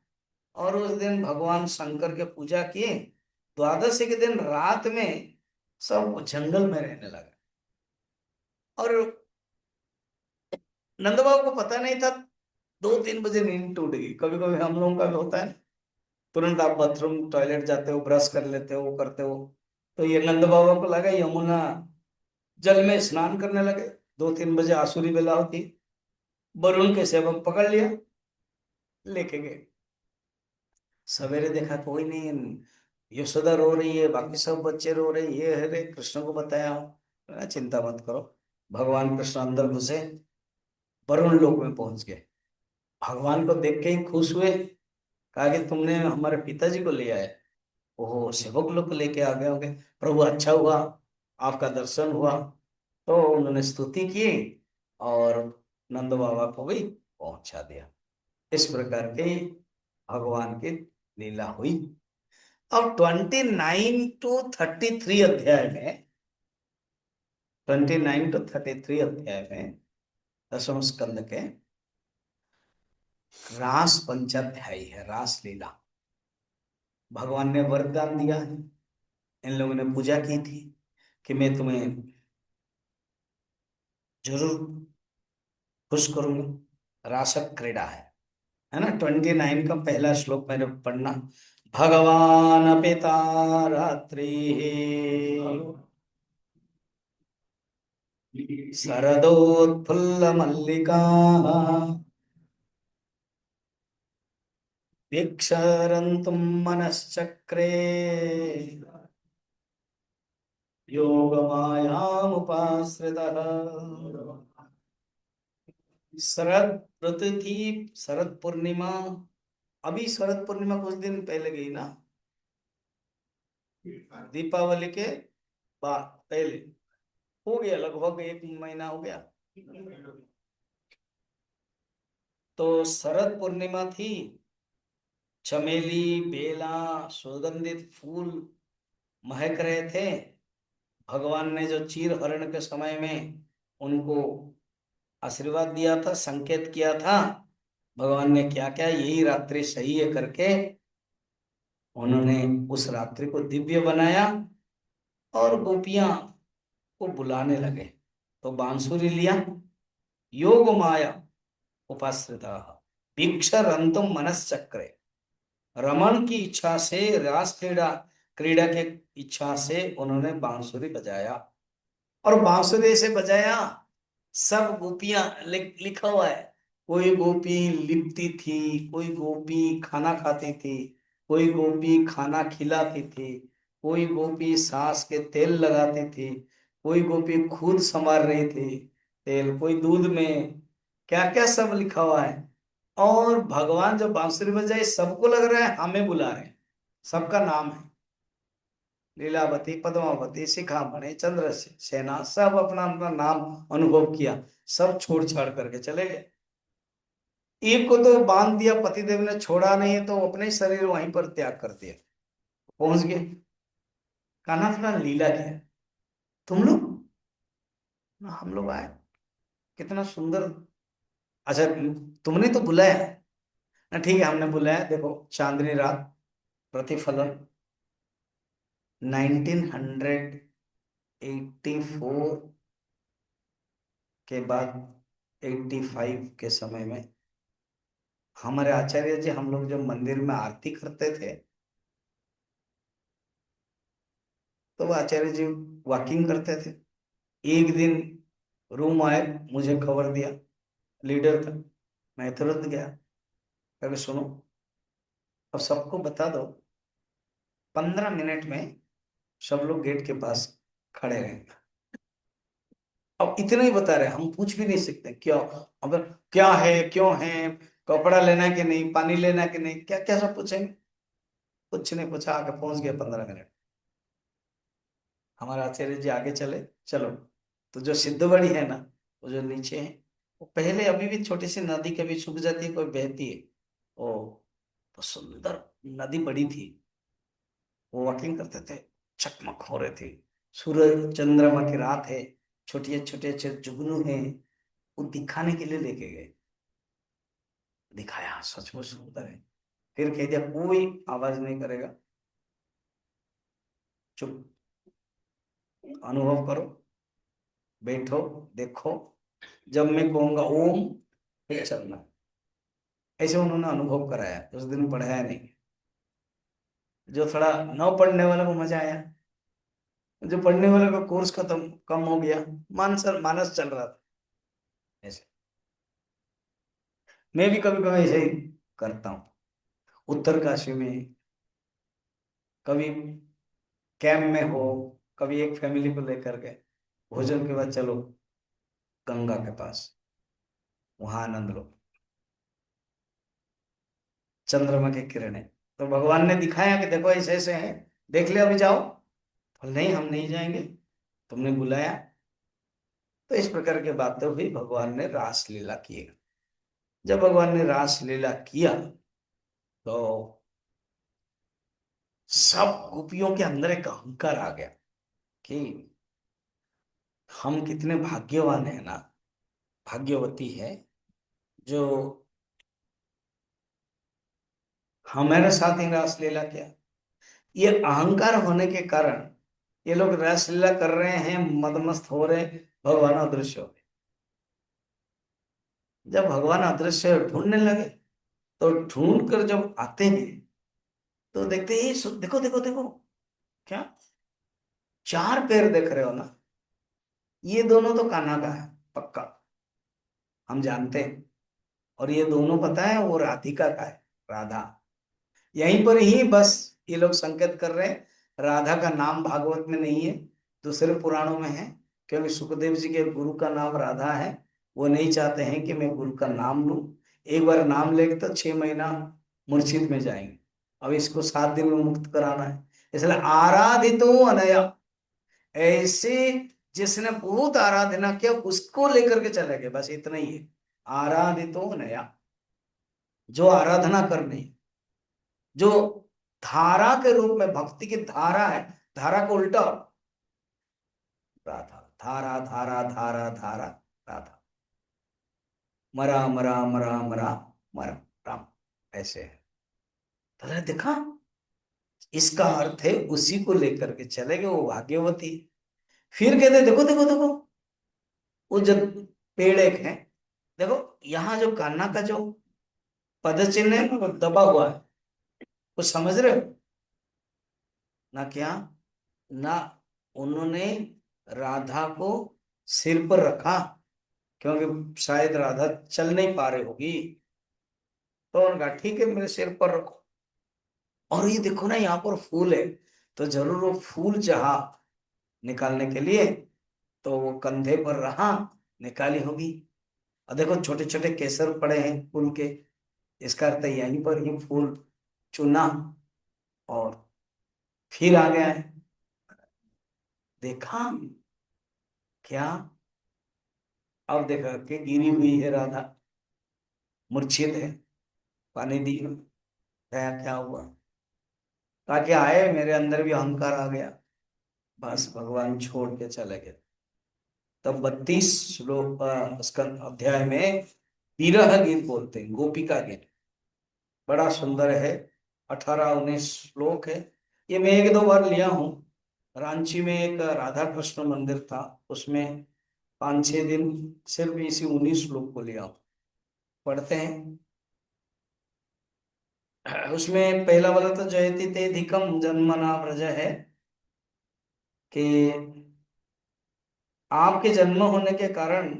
और उस दिन भगवान शंकर के पूजा किए, द्वादशी के दिन रात में सब जंगल में रहने लगा। और नंद बाबू को पता नहीं था, 2-3 बजे नींद टूट गई। कभी कभी हम लोगों का भी होता है, तुरंत आप बाथरूम टॉयलेट जाते हो, ब्रश कर लेते हो, वो करते हो। तो ये नंद बाबा को लगा यमुना जल में स्नान करने लगे। 2-3 बजे आसुरी बेला होती, वरुण के सेवक पकड़ लिया, लेके गए। सवेरे देखा कोई नहीं, यशोदा रो रही है, बाकी सब बच्चे रो रहे, ये हरे कृष्ण को बताया। चिंता मत करो। भगवान कृष्ण अंदर घुसे, वरुण लोक में पहुंच गए। भगवान को देख के ही खुश हुए, कहा कि तुमने हमारे पिताजी को ले आए। ओहो, सेवक लोग को लेके आ गए होंगे। प्रभु अच्छा हुआ, आपका दर्शन हुआ। तो उन्होंने स्तुति की और नंद बाबा को भी पहुंचा दिया। इस प्रकार की भगवान की लीला हुई। अब 29 to 33 अध्याय में 10वें स्कंद के रास पंचाध्यायी है, रास लीला। भगवान ने वरदान दिया है, इन लोगों ने पूजा की थी कि मैं तुम्हें जरूर खुश करूंगा। रासक क्रीड़ा है ना। 29 का पहला श्लोक मैंने पढ़ना। भगवान पिता रात्रि शरदोत्फुल्ल मल्लिका वीक्षरन्तुं मनश्चक्रे योगमायामुपाश्रितः। शरद ऋतु थी, शरद पूर्णिमा। अभी शरद पूर्णिमा कुछ दिन पहले गई ना, दीपावली के बाद पहले हो गया, लगभग 1 महीना हो गया। तो शरद पूर्णिमा थी। चमेली, बेला, सुगंधित फूल महक रहे थे। भगवान ने जो चीर हरण के समय में उनको आशीर्वाद दिया था, संकेत किया था, भगवान ने क्या क्या यही रात्रि सही है करके उन्होंने उस रात्रि को दिव्य बनाया और गोपियां को बुलाने लगे। तो बांसुरी लिया, योग माया उपाश्रिता भिक्ष रंतुम मनश्चक्रे, रमन की इच्छा से, रास क्रीड़ा क्रीड़ा के इच्छा से उन्होंने बांसुरी बजाया। और बांसुरी से बजाया, सब गोपियां लिखा हुआ है। कोई गोपी लिपती थी, कोई गोपी खाना खाती थी, कोई गोपी खाना खिलाती थी, कोई गोपी सांस के तेल लगाती थी, कोई गोपी खुद संवार रही थी तेल, कोई दूध में, क्या क्या सब लिखा हुआ है। और भगवान जब बांसुरी बजाए, सबको लग रहा है हमें बुला रहे हैं। सबका नाम है, लीलावती, पद्मावती, शिखामणि, सेना, सब अपना अपना नाम अनुभव किया। सब छोड़ छाड़ करके चले गए। एक को तो बांध दिया, पतिदेव ने छोड़ा नहीं है, तो अपने ही शरीर वहीं पर त्याग कर दिया, पहुंच गए। कान्हा थोड़ा लीला किया, तुम लोग, हम लोग आए, कितना सुंदर। अच्छा, तुमने तो बुलाया ना, ठीक है, हमने बुलाया। देखो, चांदनी रात, प्रतिफलन 1984 के बाद 85 के समय में हमारे आचार्य जी, हम लोग जब मंदिर में आरती करते थे, तो वो आचार्य जी वॉकिंग करते थे। एक दिन रूम आए, मुझे खबर दिया, लीडर था, मैं तुरंत गया, कभी सुनो, अब सबको बता दो 15 मिनट में सब लोग गेट के पास खड़े रहेंगे। अब इतना ही बता रहे, हम पूछ भी नहीं सकते क्या। अब क्या है, क्यों है, कपड़ा लेना है कि नहीं, पानी लेना है कि नहीं, क्या क्या सब पूछेंगे। कुछ नहीं पूछा, आगे पहुंच गया 15 मिनट। हमारे आचार्य जी आगे चले, चलो। तो जो सिद्ध बड़ी है ना, वो जो नीचे है, वो पहले अभी भी छोटी सी नदी कभी सूख जाती है, कोई बहती है, ओ, तो सुंदर नदी बड़ी थी। वो वॉकिंग करते थे, चकमक हो रहे थे, सूरज चंद्रमा की रात है, छोटे छोटे छोटे जुगनू हैं, वो दिखाने के लिए लेके गए। दिखाया, सचमुच सुंदर है। फिर कह दिया कोई आवाज नहीं करेगा, चुप, अनुभव करो, बैठो, देखो, जब मैं कहूंगा ओम फिर चलना। ऐसे उन्होंने अनुभव कराया, उस दिन पढ़ाया नहीं। जो थोड़ा न पढ़ने वाला को मजा आया, जो पढ़ने वाले का कोर्स खत्म कम हो गया, मानस चल रहा था। ऐसे मैं भी कभी कभी ऐसे ही करता हूँ। उत्तरकाशी में कभी कैंप में हो, कभी एक फैमिली को लेकर के भोजन के बाद चलो गंगा के पास, वहां आनंद लो, चंद्रमा की किरणें। तो भगवान ने दिखाया कि देखो ऐसे ऐसे है, देख ले अभी जाओ। बोले, नहीं हम नहीं जाएंगे, तुमने बुलाया। तो इस प्रकार की बातें हुई, भगवान ने रास लीला की। जब भगवान ने रास लीला किया तो सब गोपियों के अंदर एक अहंकार आ गया कि हम कितने भाग्यवान है ना, भाग्यवती है जो हमारे साथ ही रास लीला किया। ये अहंकार होने के कारण ये लोग रास लीला कर रहे हैं, मदमस्त हो रहे हैं, भगवान अदृश्य हो गए। जब भगवान अदृश्य ढूंढने लगे तो ढूंढ कर जब आते हैं तो देखते हैं, देखो देखो देखो, क्या चार पैर देख रहे हो ना, ये दोनों तो कान्हा का है पक्का, हम जानते हैं। और ये दोनों पता है वो राधिका का है, राधा। यहीं पर ही बस ये लोग संकेत कर रहे हैं, राधा का नाम भागवत में नहीं है, दूसरे पुराणों में है। क्योंकि सुखदेव जी के गुरु का नाम राधा है, वो नहीं चाहते हैं कि मैं गुरु का नाम लूं। एक बार नाम लेके तो 6 महीना मूर्छित में जाएंगे। अब इसको 7 दिन में मुक्त कराना है, इसलिए आराधितो अनया, ऐसे जिसने बहुत आराधना किया उसको लेकर के चले गए, बस इतना ही है। आराधितो अनया, जो आराधना करनी, जो धारा के रूप में भक्ति की धारा है, धारा को उल्टा, राधा धारा धारा धारा धारा, राधा मरा मरा मरा मरा मरा राम, ऐसे है। तो देखा, इसका अर्थ है उसी को लेकर के चले गए, वो भाग्यवती। फिर कहते देखो देखो देखो, वो जब पेड़ एक है, देखो यहाँ जो कान्हा का जो पद चिन्ह है वो दबा हुआ है, कुछ समझ रहे हो ना क्या? ना उन्होंने राधा को सिर पर रखा, क्योंकि शायद राधा चल नहीं पा रही होगी, तो उन्होंने कहा ठीक है मेरे सिर पर रखो। और ये देखो ना यहाँ पर फूल है, तो जरूर वो फूल चाहा निकालने के लिए, तो वो कंधे पर रहा, निकाली होगी। और देखो छोटे छोटे केसर पड़े हैं फूल के, इसका अर्थ यहीं पर ही फूल चुना और फिर आ गया है। देखा क्या? अब देखा कि गिरी हुई है राधा, मूर्छित है, पानी दी, क्या क्या हुआ? ताकि आए मेरे अंदर भी अहंकार आ गया, बस भगवान छोड़ के चले गए। तब 32 श्लोक स्कंद अध्याय में विरह गीत बोलते हैं, गोपिका गीत, बड़ा सुंदर है। 18-19 श्लोक है। ये मैं 1-2 बार लिया हूँ। रांची में एक राधा कृष्ण मंदिर था, उसमें 5-6 दिन सिर्फ इसी 19 श्लोक को लिया हूँ, पढ़ते हैं। उसमें पहला वाला तो जयति ते धिकम जन्मना व्रज है, कि आपके जन्म होने के कारण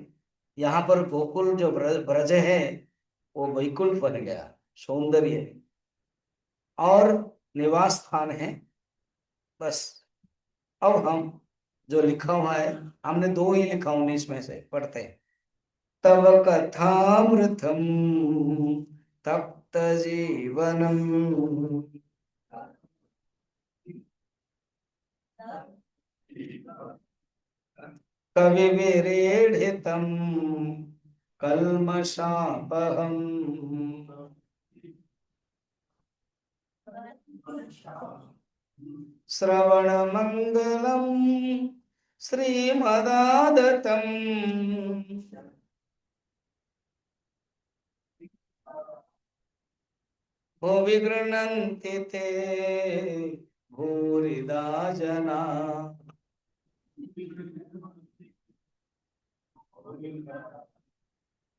यहाँ पर गोकुल जो ब्रज है वो वैकुंठ बन गया, सौंदर्य और निवास स्थान है। बस अब हम जो लिखा हुआ है, हमने 2 ही लिखा 19 में से, पढ़ते हैं। तव कथामृतम तप्त जीवनम कवि विरेढ़ितम कल्मषापहम श्रवण मंगलम श्रीमदादतम भुवि गृह्णन्ति ते भूरिदा जना।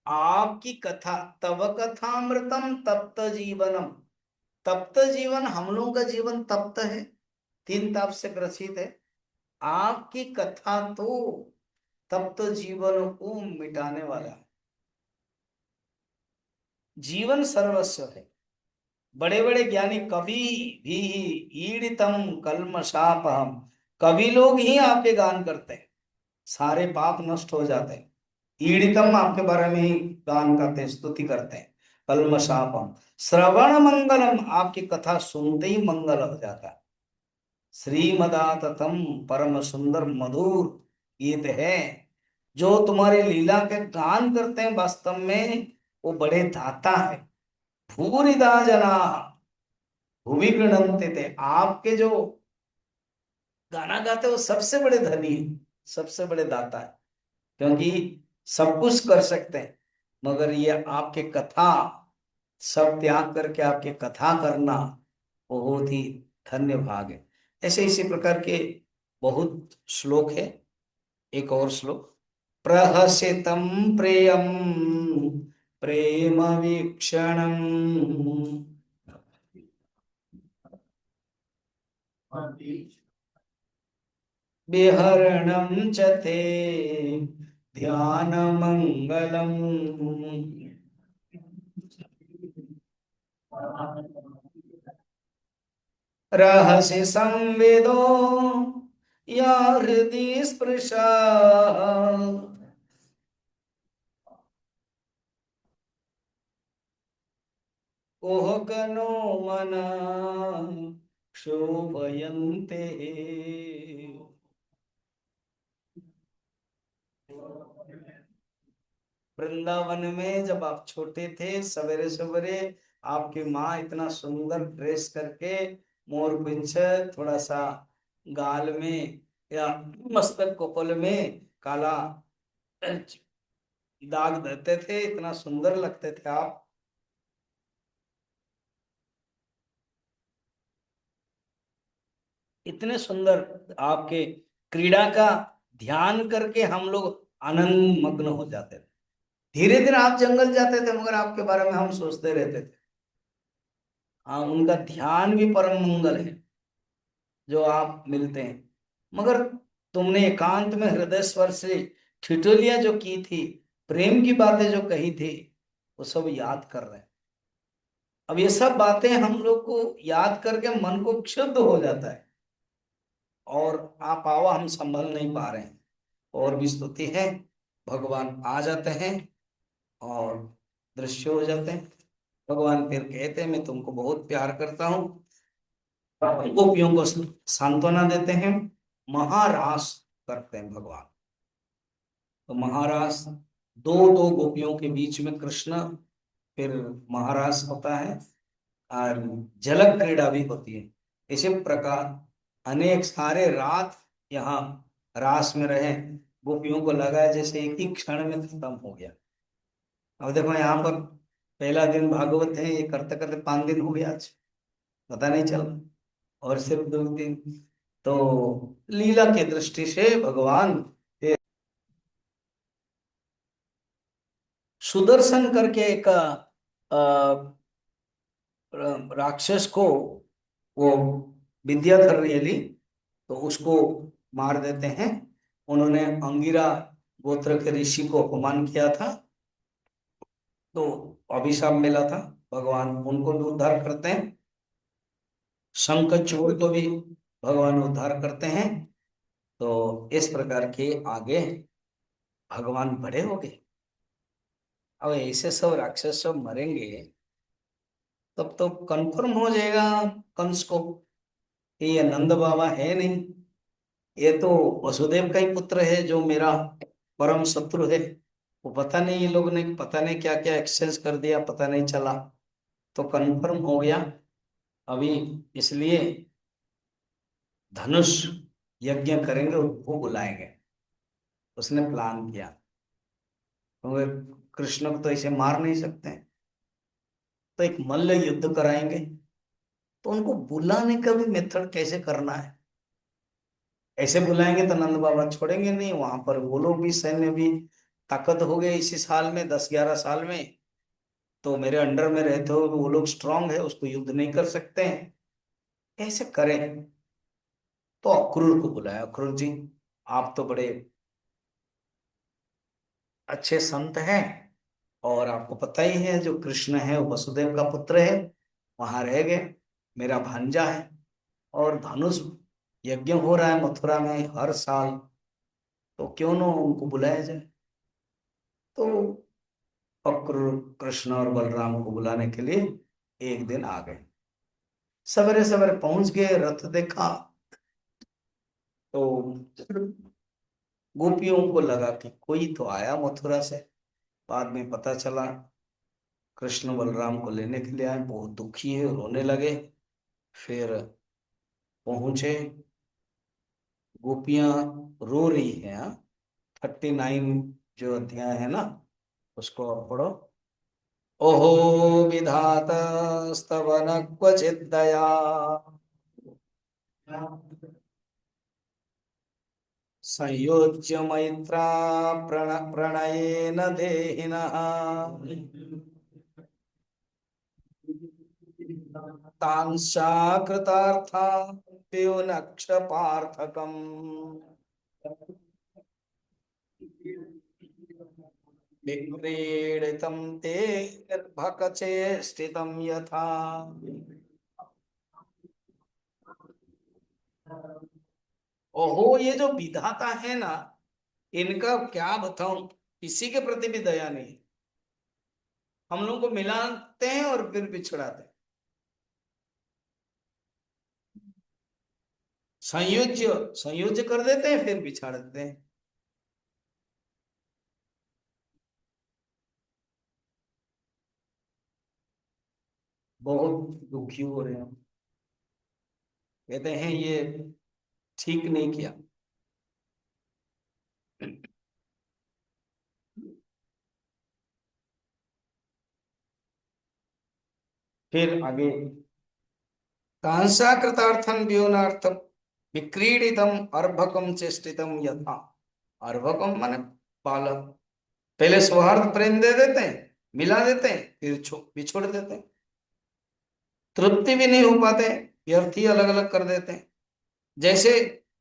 आपकी कथा, तव कथामृतम तप्त जीवनम। तप्त जीवन, हम लोगों का जीवन तप्त है, तीन ताप से ग्रसित है। आपकी कथा तो तप्त जीवन को मिटाने वाला है। जीवन सर्वस्व है। बड़े बड़े ज्ञानी कवि भी ईडितम कल्मषापहम, कवि लोग ही आपके गान करते हैं, सारे पाप नष्ट हो जाते हैं। ईडितम आपके बारे में ही गान करते हैं, स्तुति करते हैं। कल्मषापम श्रवण मंगलम, आपकी कथा सुनते ही मंगल हो जाता है। श्रीमदाततम, परम सुंदर मधुर गीत है। जो तुम्हारी लीला के गान करते हैं वास्तव में वो बड़े दाता है। भूरिदा जना भूमि गृणंते थे, आपके जो गाना गाते हैं वो सबसे बड़े धनी हैं, सबसे बड़े दाता है। क्योंकि सब कुछ कर सकते हैं, मगर ये आपके कथा, सब त्याग करके आपके कथा करना बहुत ही धन्य भाग है। ऐसे इसी प्रकार के बहुत श्लोक है। एक और श्लोक, प्रहसितम प्रियम प्रेम वीक्षणम विहरणं च ते ध्यानमङ्गलम्। रहसि संविदो या हृदि स्पृशा, कुहकनो मना क्षोभयन्ते। वृंदावन में जब आप छोटे थे, सवेरे सवेरे आपकी माँ इतना सुंदर ड्रेस करके, मोर पिंछ थोड़ा सा गाल में या मस्तक कपोल में काला दाग देते थे, इतना सुंदर लगते थे आप। इतने सुंदर आपके क्रीड़ा का ध्यान करके हम लोग आनंद मग्न हो जाते थे। धीरे धीरे आप जंगल जाते थे, मगर आपके बारे में हम सोचते रहते थे। हाँ, उनका ध्यान भी परम मंगल है जो आप मिलते हैं। मगर तुमने एकांत में हृदय स्वर से ठिठोलियां जो की थी, प्रेम की बातें जो कही थी, वो सब याद कर रहे हैं। अब ये सब बातें हम लोग को याद करके मन को क्षुब्ध हो जाता है, और आप आवा हम संभल नहीं पा रहे हैं। और भी स्तुति है, भगवान आ जाते हैं और दृश्य हो जाते हैं। भगवान फिर कहते हैं मैं तुमको बहुत प्यार करता हूँ, गोपियों को सांत्वना देते हैं, महारास करते हैं भगवान। तो महारास, दो दो गोपियों के बीच में कृष्ण, फिर महारास होता है, और जलक क्रीड़ा भी होती है। इसी प्रकार अनेक सारे रात यहाँ रास में रहे, गोपियों को लगा है जैसे एक ही क्षण में खत्म हो गया। अब देखो यहाँ पर पहला दिन भागवत है, ये करते करते 5 दिन हो गया आज, पता नहीं चला। और सिर्फ 2 दिन, तो लीला की दृष्टि से भगवान ये सुदर्शन करके एक राक्षस को, वो विद्याधर रियली, तो उसको मार देते हैं। उन्होंने अंगिरा गोत्र के ऋषि को अपमान किया था, तो अभिशाप मिला था। भगवान उनको भी उद्धार करते हैं, शंखचूड़ को भी भगवान उद्धार करते हैं। तो इस प्रकार के आगे भगवान बड़े हो गए। अब ऐसे सब राक्षस सब मरेंगे, तब तो कंफर्म हो जाएगा कंस को कि ये नंद बाबा है नहीं, ये तो वसुदेव का ही पुत्र है जो मेरा परम शत्रु है। वो पता नहीं, ये लोग ने पता नहीं क्या क्या एक्सचेंज कर दिया, पता नहीं चला। तो कंफर्म हो गया अभी, इसलिए धनुष यज्ञ करेंगे, वो बुलाएंगे। उसने प्लान किया, क्योंकि कृष्ण को तो ऐसे मार नहीं सकते हैं, तो एक मल्ल युद्ध कराएंगे। तो उनको बुलाने का भी मेथड कैसे करना है। ऐसे बुलाएंगे तो नंद बाबा छोड़ेंगे नहीं, वहां पर वो लोग भी सैन्य भी ताकत हो गए इसी साल में, 10-11 साल में। तो मेरे अंडर में रहते हुए वो लोग स्ट्रांग है, उसको युद्ध नहीं कर सकते हैं, कैसे करें। तो अक्रूर को बुलाया, अक्रूर जी आप तो बड़े अच्छे संत हैं, और आपको पता ही है जो कृष्ण है वो वसुदेव का पुत्र है, वहां रह गए, मेरा भांजा है, और धनुष यज्ञ हो रहा है मथुरा में हर साल, तो क्यों ना उनको बुलाया जाए। तो अक्रूर कृष्ण और बलराम को बुलाने के लिए एक दिन आ गए, सवेरे सवेरे पहुंच गए, रथ देखा तो गोपियों को लगा कि कोई तो आया मथुरा से। बाद में पता चला कृष्ण बलराम को लेने के लिए आए, बहुत दुखी है, रोने लगे। फिर पहुंचे, गोपियां रो रही हैं। 39 जो अध्याय है ना, उसको आप पढ़ो। ओहो विधातस्तव न क्वचित् दया, संयोज्य मैत्रा प्रणयेन देहिनः, तांशाकृतार्था प्युनक्ष पार्थकम्। विक्रीडितं ते निर्भकचेष्टितं यथा। ओहो ये जो विधाता है ना, इनका क्या बताऊं, किसी के प्रति भी दया नहीं। हम लोग को मिलाते हैं और फिर बिछड़ाते हैं। संयोज्य संयोज्य कर देते हैं फिर बिछाड़ देते हैं। बहुत दुखी हो रहे हैं, कहते हैं ये ठीक नहीं किया। फिर आगे, कांसा कृतार्थम व्योनार्थम विक्रीडितम अर्भकम चेष्टितम यथा। अर्भकम माने बालक, पहले सौहार्द प्रेम दे देते हैं, मिला देते हैं, फिर बिछोड़ देते हैं, तृप्ति भी नहीं हो पाते, व्यर्थ ही अलग अलग कर देते हैं। जैसे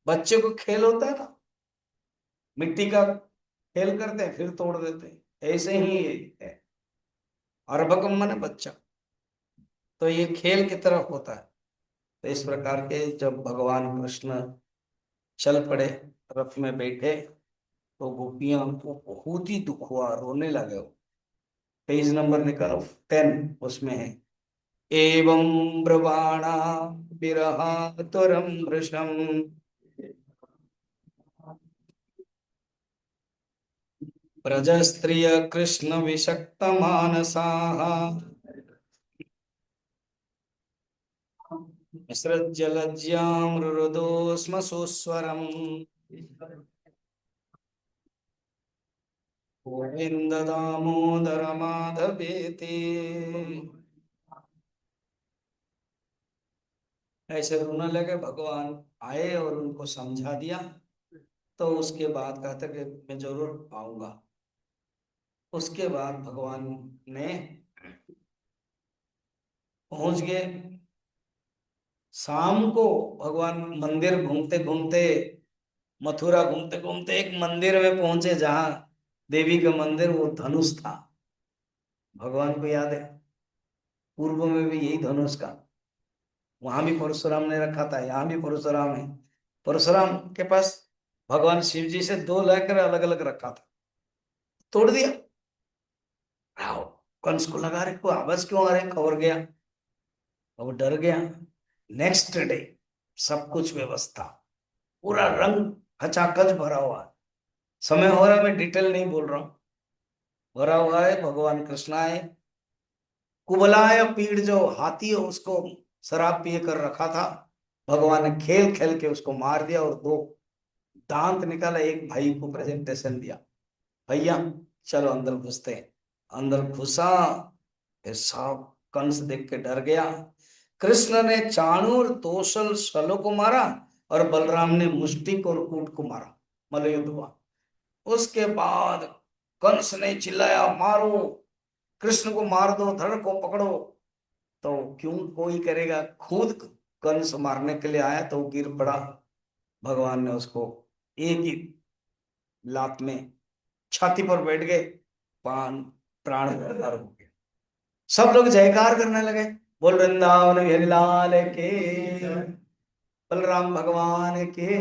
बच्चे को खेल होता है ना, मिट्टी का खेल करते हैं फिर तोड़ देते हैं, ऐसे ही ये है। अर्भकम माने बच्चा, तो ये खेल की तरफ होता है। तो इस प्रकार के जब भगवान कृष्ण चल पड़े, रथ में बैठे, तो गोपियां को बहुत ही दुख हुआ, रोने लगे। पेज नंबर निकालो, 10 उसमें है। एवं ब्रवाणा विरहातुरं वृषम्, ब्रजस्त्रिय कृष्ण विषक्त मानसाः, सृज्य लज्जां रुरुदो स्म सुस्वरम्, गोविन्द दामोदर माधवेति। ऐसे रोने लगे, भगवान आए और उनको समझा दिया। तो उसके बाद कहते कि मैं जरूर आऊंगा। उसके बाद भगवान ने पहुंच गए। शाम को भगवान मंदिर घूमते घूमते, मथुरा घूमते घूमते एक मंदिर में पहुंचे, जहां देवी का मंदिर, वो धनुष था। भगवान को याद है, पूर्व में भी यही धनुष का, वहां भी परशुराम ने रखा था, यहाँ भी परशुराम है। परशुराम के पास भगवान शिव जी से दो लेकर अलग अलग रखा था, तोड़ दिया। आओ, कंस को लगा रहे को आवाज क्यों आ रही, खबर गया, अब डर गया। नेक्स्ट डे सब कुछ व्यवस्था, पूरा रंग खचाखच भरा हुआ है। समय हो रहा है, मैं डिटेल नहीं बोल रहा हूँ, भरा हुआ है। भगवान कृष्ण आए, कुबलाय पीड़ जो हाथी है उसको शराब पिए कर रखा था, भगवान ने खेल खेल के उसको मार दिया, और दो दांत निकाला, एक भाई को प्रेजेंटेशन दिया, भैया चलो अंदर घुसते हैं। अंदर घुसा, फिर सब कंस देख के डर गया। कृष्ण ने चाणूर, तोसल, शलों को मारा और बलराम ने मुष्टिक और कूट को मारा। मल्लयुद्ध हुआ। उसके बाद कंस ने चिल्लाया, मारो, कृष्ण को मार दो, धड़ को पकड़ो। तो क्यों कोई करेगा, खुद कंस मारने के लिए आया तो वो गिर पड़ा। भगवान ने उसको एक ही लात में छाती पर बैठ गए, पान प्राण हो गए। सब लोग जयकार करने लगे, बोल वृंदावन बिहारी लाल के, बलराम भगवान के।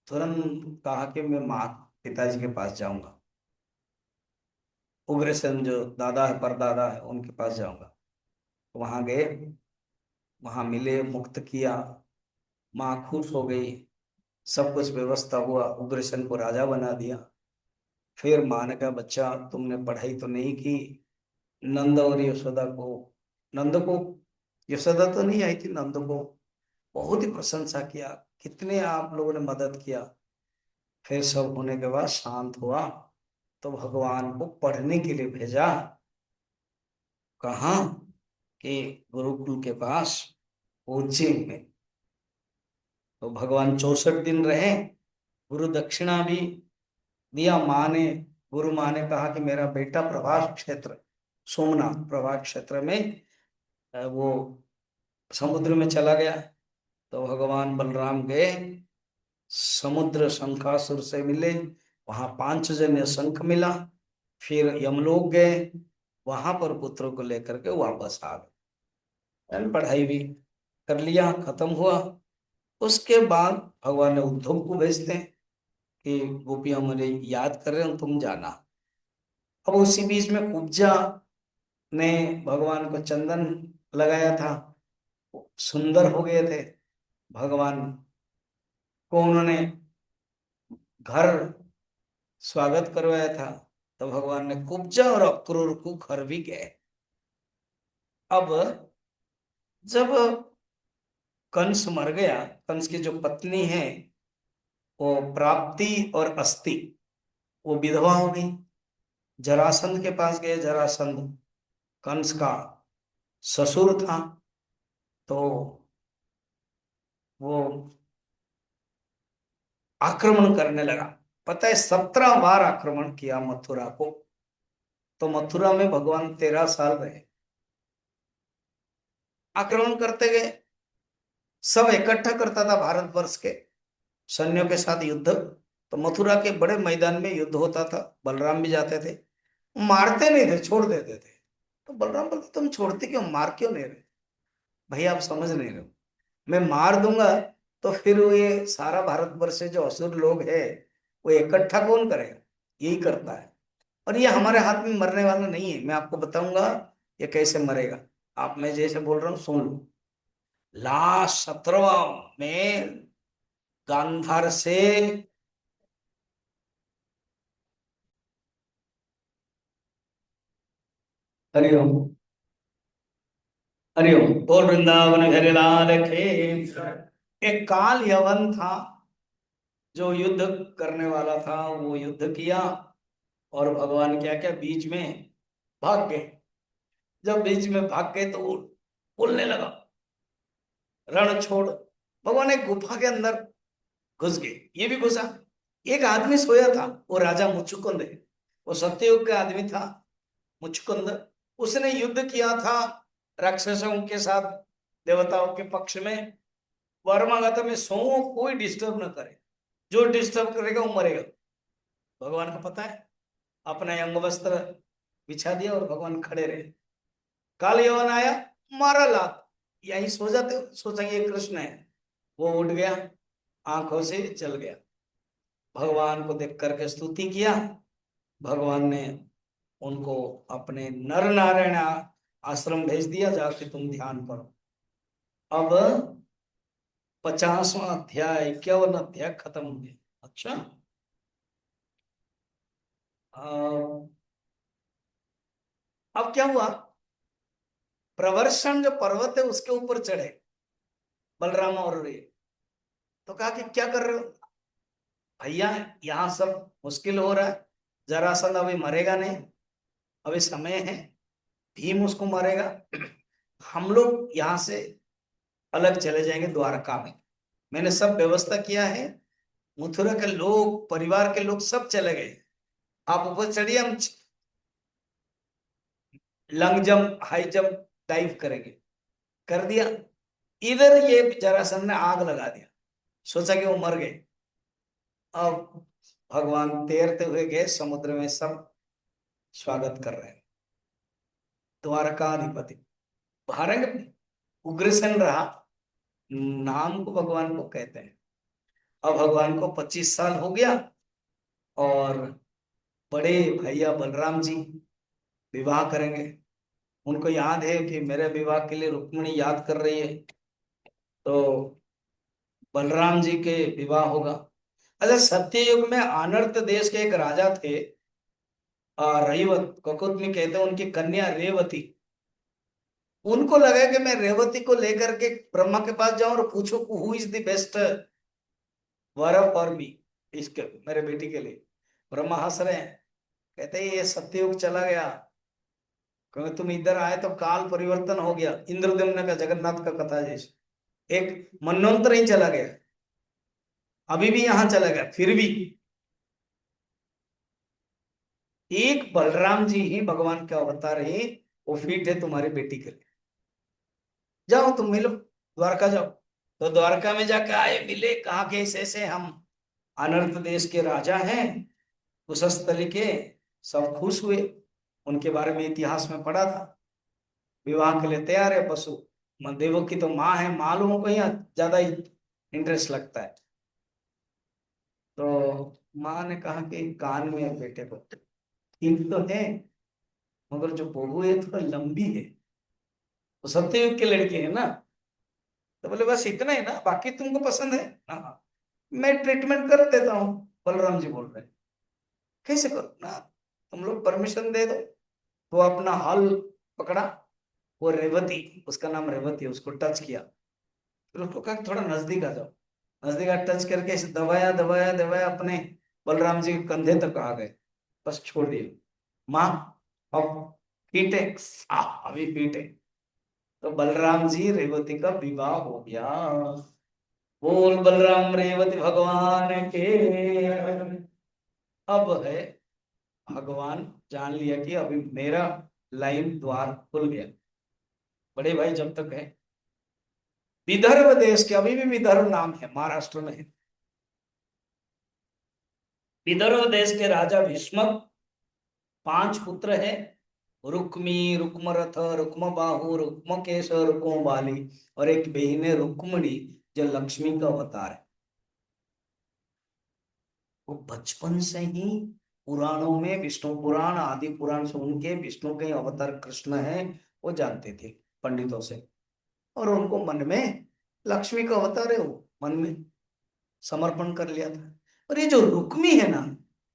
तुरंत कहा कि मैं माँ पिताजी के पास जाऊंगा, उग्रसेन जो दादा है, परदादा है, उनके पास जाऊंगा। वहां गए, वहां मिले, मुक्त किया। माँ खुश हो गई, सब कुछ व्यवस्था हुआ, उग्रसेन को राजा बना दिया। फिर माँ ने कहा, बच्चा तुमने पढ़ाई तो नहीं की। नंद और यशोदा को, नंद को, यशोदा तो नहीं आई थी, नंद को बहुत ही प्रशंसा किया, कितने आप लोगों ने मदद किया। फिर सब होने के बाद शांत हुआ तो भगवान को पढ़ने के लिए भेजा। कहाँ? कि गुरुकुल के पास, उज्जैन में। तो भगवान 64 दिन रहे। गुरु दक्षिणा भी दिया माँ ने। गुरु माँ ने कहा कि मेरा बेटा प्रभास क्षेत्र, सोमनाथ प्रभास क्षेत्र में वो समुद्र में चला गया। तो भगवान बलराम गए, समुद्र शंखासुर से मिले, वहां पांचजन्य शंख मिला। फिर यमलोक गए, वहां पर पुत्रों को लेकर के वापस आ गए। पढ़ाई भी कर लिया, खत्म हुआ। उसके बाद भगवान ने उद्धव को भेजते हैं कि गोपियां मुझे याद कर रहे हो, तुम जाना। अब उसी बीच में कुब्जा ने भगवान को चंदन लगाया था, सुंदर हो गए थे। भगवान को उन्होंने घर स्वागत करवाया था। तो भगवान ने कुब्जा और अक्रूर को घर भी गए। अब जब कंस मर गया, कंस की जो पत्नी है वो प्राप्ति और अस्ति, वो विधवा हो गई। जरासंध के पास गए। जरासंध कंस का ससुर था। तो वो आक्रमण करने लगा। पता है, 17 बार आक्रमण किया मथुरा को। तो मथुरा में भगवान 13 साल रहे, आक्रमण करते गए। सब इकट्ठा करता था भारतवर्ष के सैन्यों के साथ युद्ध। तो मथुरा के बड़े मैदान में युद्ध होता था, बलराम भी जाते थे। मारते नहीं थे, छोड़ देते थे। तो बलराम बोलते, तुम छोड़ते क्यों, मार क्यों नहीं रहे? भाई आप समझ नहीं रहे हो, मैं मार दूंगा तो फिर वो ये सारा भारतवर्ष से जो असुर लोग है वो इकट्ठा कौन करेगा? यही करता है। और ये हमारे हाथ में मरने वाला नहीं है, मैं आपको बताऊंगा ये कैसे मरेगा। आप, मैं जैसे बोल रहा हूँ सुन लो। लास्ट 17वां में गांधार से, हरिओम, हरिओम, बोल वृंदावन बिहारी लाल के। एक काल यवन था जो युद्ध करने वाला था, वो युद्ध किया। और भगवान क्या क्या बीच में भाग गए। जब बीच में भाग गए तो वो बोलने लगा, रण छोड़। भगवान एक गुफा के अंदर घुस गए, ये भी घुसा। एक आदमी सोया था, वो राजा मुचुकुंद है। वो सत्ययुग का आदमी था, मुचुकुंद। उसने युद्ध किया था राक्षसों के साथ, देवताओं के पक्ष में। वर मांगा था, मैं सोऊं, कोई डिस्टर्ब ना करे, जो डिस्टर्ब करेगा वो मरेगा। भगवान को पता है। अपना अंग वस्त्र बिछा दिया और भगवान खड़े रहे। काल यवन आया, मारा लात। यही सो जाते, सोचेंगे ये कृष्ण है। वो उठ गया, आंखों से चल गया। भगवान को देख करके स्तुति किया। भगवान ने उनको अपने नर नारायण आश्रम भेज दिया, जाके तुम ध्यान करो। अब 50वां अध्याय, 51 अध्याय खत्म हो गया। अच्छा, अब क्या हुआ? प्रवर्षण जो पर्वत है उसके ऊपर चढ़े बलराम और रे। तो कहा कि क्या कर रहे हो भैया, यहाँ सब मुश्किल हो रहा है। जरासंध अभी मरेगा नहीं, अभी समय है, भीम उसको मारेगा। हम लोग यहाँ से अलग चले जाएंगे द्वारका में। मैंने सब व्यवस्था किया है। मथुरा के लोग, परिवार के लोग सब चले गए। आप ऊपर चढ़िए, हम long jump, high jump, dive करेंगे। कर दिया। इधर ये जरासंध ने आग लगा दिया। सोचा कि वो मर गए। अब भगवान तैरते हुए गए समुद्र में, सब स्वागत कर रहे हैं। द्वारकाधिपति भारंग उग्रसेन रहा, नाम को भगवान को कहते हैं। अब भगवान को 25 साल हो गया, और बड़े भैया बलराम जी विवाह करेंगे। उनको याद है कि मेरे विवाह के लिए रुक्मिणी याद कर रही है, तो बलराम जी के विवाह होगा। अच्छा, सत्ययुग में अनर्त देश के एक राजा थे, रहीवत ककुत में कहते हैं, उनकी कन्या रेवती। उनको लगा कि मैं रेवती को लेकर के ब्रह्मा के पास जाऊं और पूछूं who is the best were for me, इसके मेरे बेटी के लिए। ब्रह्मा हंस रहे हैं, कहते हैं ये सत्ययुग चला गया, क्योंकि तुम इधर आए तो काल परिवर्तन हो गया, इंद्रदम्न का, जगन्नाथ का कथा जैसे एक मनवंतर ही चला गया। अभी भी यहां चला गया, फिर भी एक बलराम जी ही भगवान के अवतार ही, वो फिट है तुम्हारी बेटी के लिए। जाओ तुम मिलो, द्वारका जाओ। तो द्वारका में जाकर आए, मिले, कहा कि ऐसे ऐसे हम अनर्थ देश के राजा हैं, कुशस्थली के। सब खुश हुए, उनके बारे में इतिहास में पढ़ा था। विवाह के लिए तैयार है। पशु देवों की तो माँ है, माँ लोगों को यहाँ ज्यादा इंटरेस्ट लगता है। तो माँ ने कहा कि कान में है बेटे को, ठीक तो है, मगर जो बहू है थोड़ा लंबी है, तो सत्ययुग की लड़की है ना। तो बोले बस इतना ही ना, बाकी तुमको पसंद है? हाँ, मैं ट्रीटमेंट कर देता हूँ। बलराम जी बोल रहे हैं, कैसे करो ना, तुम लोग परमिशन दे दो। तो अपना हल पकड़ा, वो रेवती, उसका नाम रेवती, उसको टच किया। फिर उसको कहा थोड़ा नजदीक आ जाओ। नजदीक आ, टच करके इसे दबाया दबाया दबाया, अपने बलराम जी के कंधे तक आ गए। बस छोड़ दिए। माँ, अब पीटे, अभी पीटे। तो बलराम जी रेवती का विवाह हो गया। बोल बलराम रेवती भगवान के। अब है, भगवान जान लिया कि अभी मेरा लाइन द्वार खुल गया। बड़े भाई जब तक है, विदर्भ देश के, अभी भी विदर्भ नाम है, महाराष्ट्र में है। विदर्भ देश के राजा भीष्मक, 5 पुत्र है, रुक्मी, रुक्मरथ, रुक्मबाहु, रुक्मकेश, रुक्मबाली, और एक बहन है रुक्मणी, जो लक्ष्मी का अवतार है। वो बचपन से ही पुराणों में, विष्णु पुराण आदि पुराण सुन के विष्णु के अवतार कृष्ण है वो जानते थे पंडितों से, और उनको मन में लक्ष्मी का अवतार है वो मन में समर्पण कर लिया था। और ये जो रुक्मी है ना,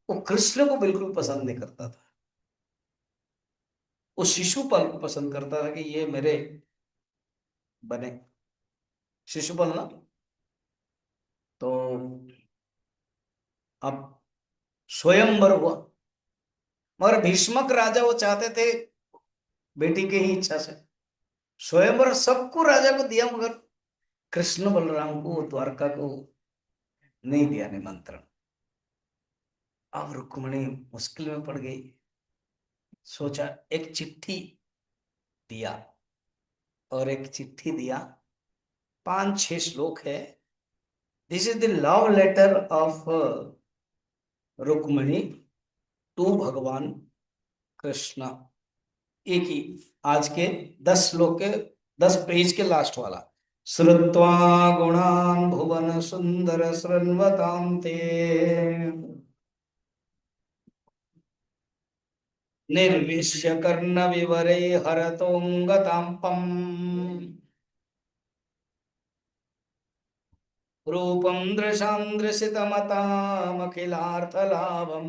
वो कृष्ण को बिल्कुल पसंद नहीं करता था। वो शिशुपाल को पसंद करता था कि ये मेरे बने, शिशुपाल ना। तो अब स्वयंवर हुआ, मगर भीष्मक राजा वो चाहते थे बेटी की ही इच्छा से स्वयंवर सबको राजा को दिया, मगर कृष्ण बलराम को, द्वारका को नहीं दिया निमंत्रण। अब रुक्मिणी मुश्किल में पड़ गई। सोचा, एक चिट्ठी दिया, और एक चिट्ठी दिया, 5-6 श्लोक है। This is the love letter of Rukmini to Bhagwan Krishna. एक ही, आज के 10 श्लोक के, 10 पेज के लास्ट वाला। श्रुत्वा गुणान् भुवन सुंदर शृण्वतां ते, निर्विश्य कर्ण विवरे हरतोंगतांपम, रूपं दृशां दृशितमतामखिलार्थलाभम्,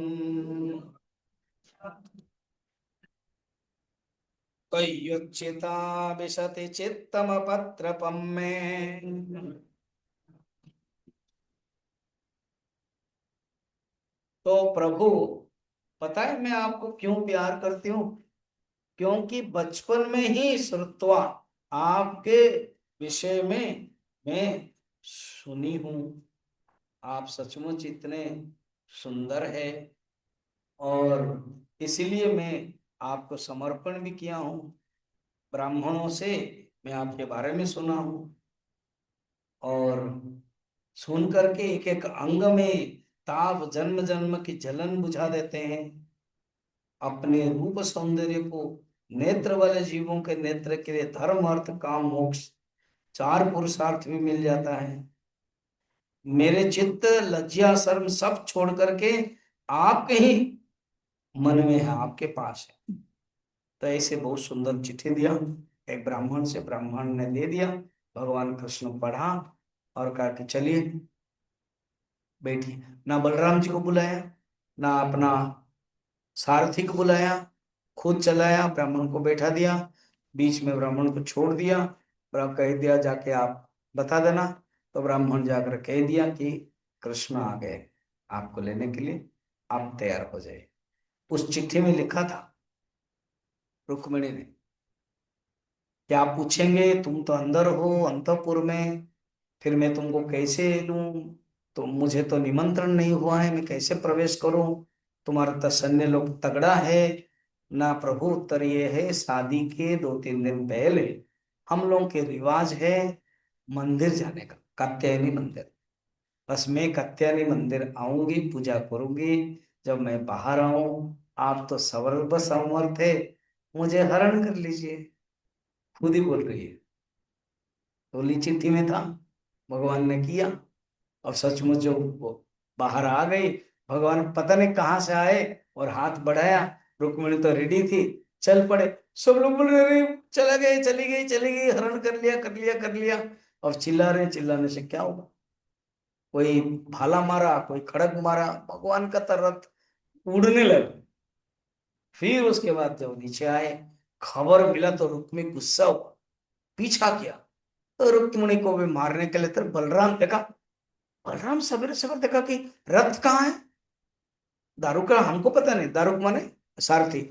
कय्युच्चिता विशति चित्तमपत्रपं मे। तो प्रभु, पता है मैं आपको क्यों प्यार करती हूँ? क्योंकि बचपन में ही श्रुत्वा, आपके विषय में मैं सुनी हूँ, आप सचमुच इतने सुंदर है, और इसीलिए मैं आपको समर्पण भी किया हूँ। ब्राह्मणों से मैं आपके बारे में सुना हूँ, और सुन करके एक एक अंग में ताप जन्म जन्म की जलन बुझा देते हैं। अपने रूप सौंदर्य को नेत्र वाले जीवों के नेत्र के लिए धर्म अर्थ काम मोक्ष चार पुरुषार्थ भी मिल जाता है। मेरे चित्त लज्जा शर्म सब छोड़ करके आपके ही मन में है, आपके पास है। तो ऐसे बहुत सुंदर चिट्ठी दिया एक ब्राह्मण से, ब्राह्मण ने दे दिया। भगवान कृष्ण पढ़ा और कहा कि चलिए बैठिए। ना बलराम जी को बुलाया, ना अपना सारथी को बुलाया, खुद चलाया, ब्राह्मण को बैठा दिया, बीच में ब्राह्मण को छोड़ दिया। ब्राह्मण कह दिया जाके आप बता देना। तो ब्राह्मण जाकर कह दिया कि कृष्ण आ गए आपको लेने के लिए, आप तैयार हो जाए। उस चिट्ठी में लिखा था रुक्मिणी ने, क्या आप पूछेंगे तुम तो अंदर हो अंतःपुर में, फिर मैं तुमको कैसे लूं? तो मुझे तो निमंत्रण नहीं हुआ है, मैं कैसे प्रवेश करूं? तुम्हारा तो सैन्य लोग तगड़ा है ना प्रभु। उत्तर ये है, शादी के 2-3 दिन पहले हम लोग के रिवाज है मंदिर जाने का, कात्यायनी मंदिर। बस मैं कात्यायनी मंदिर आऊंगी, पूजा करूंगी। जब मैं बाहर आऊं, आप तो सर्व समर्थ है, मुझे हरण कर लीजिए। खुद ही बोल रही है, तो चिट्ठी में था, भगवान ने किया। और सचमुच जो वो बाहर आ गई, भगवान पता नहीं कहाँ से आए और हाथ बढ़ाया। रुक्मिणी तो रेडी थी, चल पड़े। सब लोग बोल रहे "अरे, चला गए, चली गई, चली गई, हरण कर लिया, कर लिया, कर लिया"। और चिल्ला रहे, चिल्लाने से क्या होगा? कोई भाला मारा, कोई खड़ग मारा, भगवान का तो रथ उड़ने लगा। फिर उसके बाद जब नीचे आए, खबर मिला तो रुक्मिणी गुस्सा हुआ, पीछा किया। तो रुक्मिणी को भी मारने के लिए तो बलराम देखा, बलराम सवेरे सवेरे देखा कि रथ कहाँ है। दारुक का हमको पता नहीं, दारुक माने सारथी,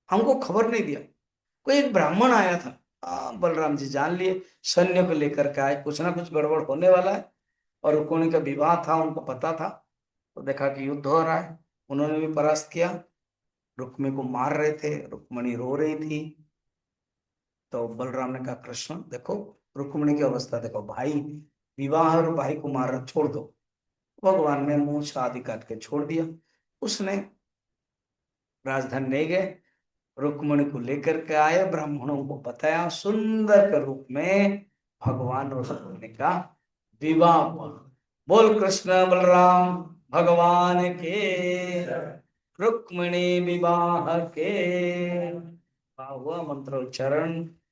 हमको खबर नहीं दिया। कोई एक ब्राह्मण आया था। बलराम जी जान लिए सैन्य को लेकर के आए, कुछ ना कुछ गड़बड़ होने वाला है। और रुक्मिणी का विवाह था, उनको पता था। तो देखा कि युद्ध हो रहा है, उन्होंने भी परास्त किया। रुक्मिणी को मार रहे थे, रुक्मिणी रो रही थी। तो बलराम ने कहा कृष्ण देखो, रुक्मिणी की अवस्था देखो, भाई विवाह और भाई को मार छोड़ दो। भगवान ने मूछ आदि काट के छोड़ दिया। उसने राजधानी ले गए, रुक्मिणी को लेकर के आए, ब्राह्मणों को बताया, सुंदर के रूप में भगवान और रुक्मिणी का विवाह हुआ। बोल कृष्ण बलराम भगवान के, रुक्मिणी विवाह के। हुआ मंत्रोच्चारण।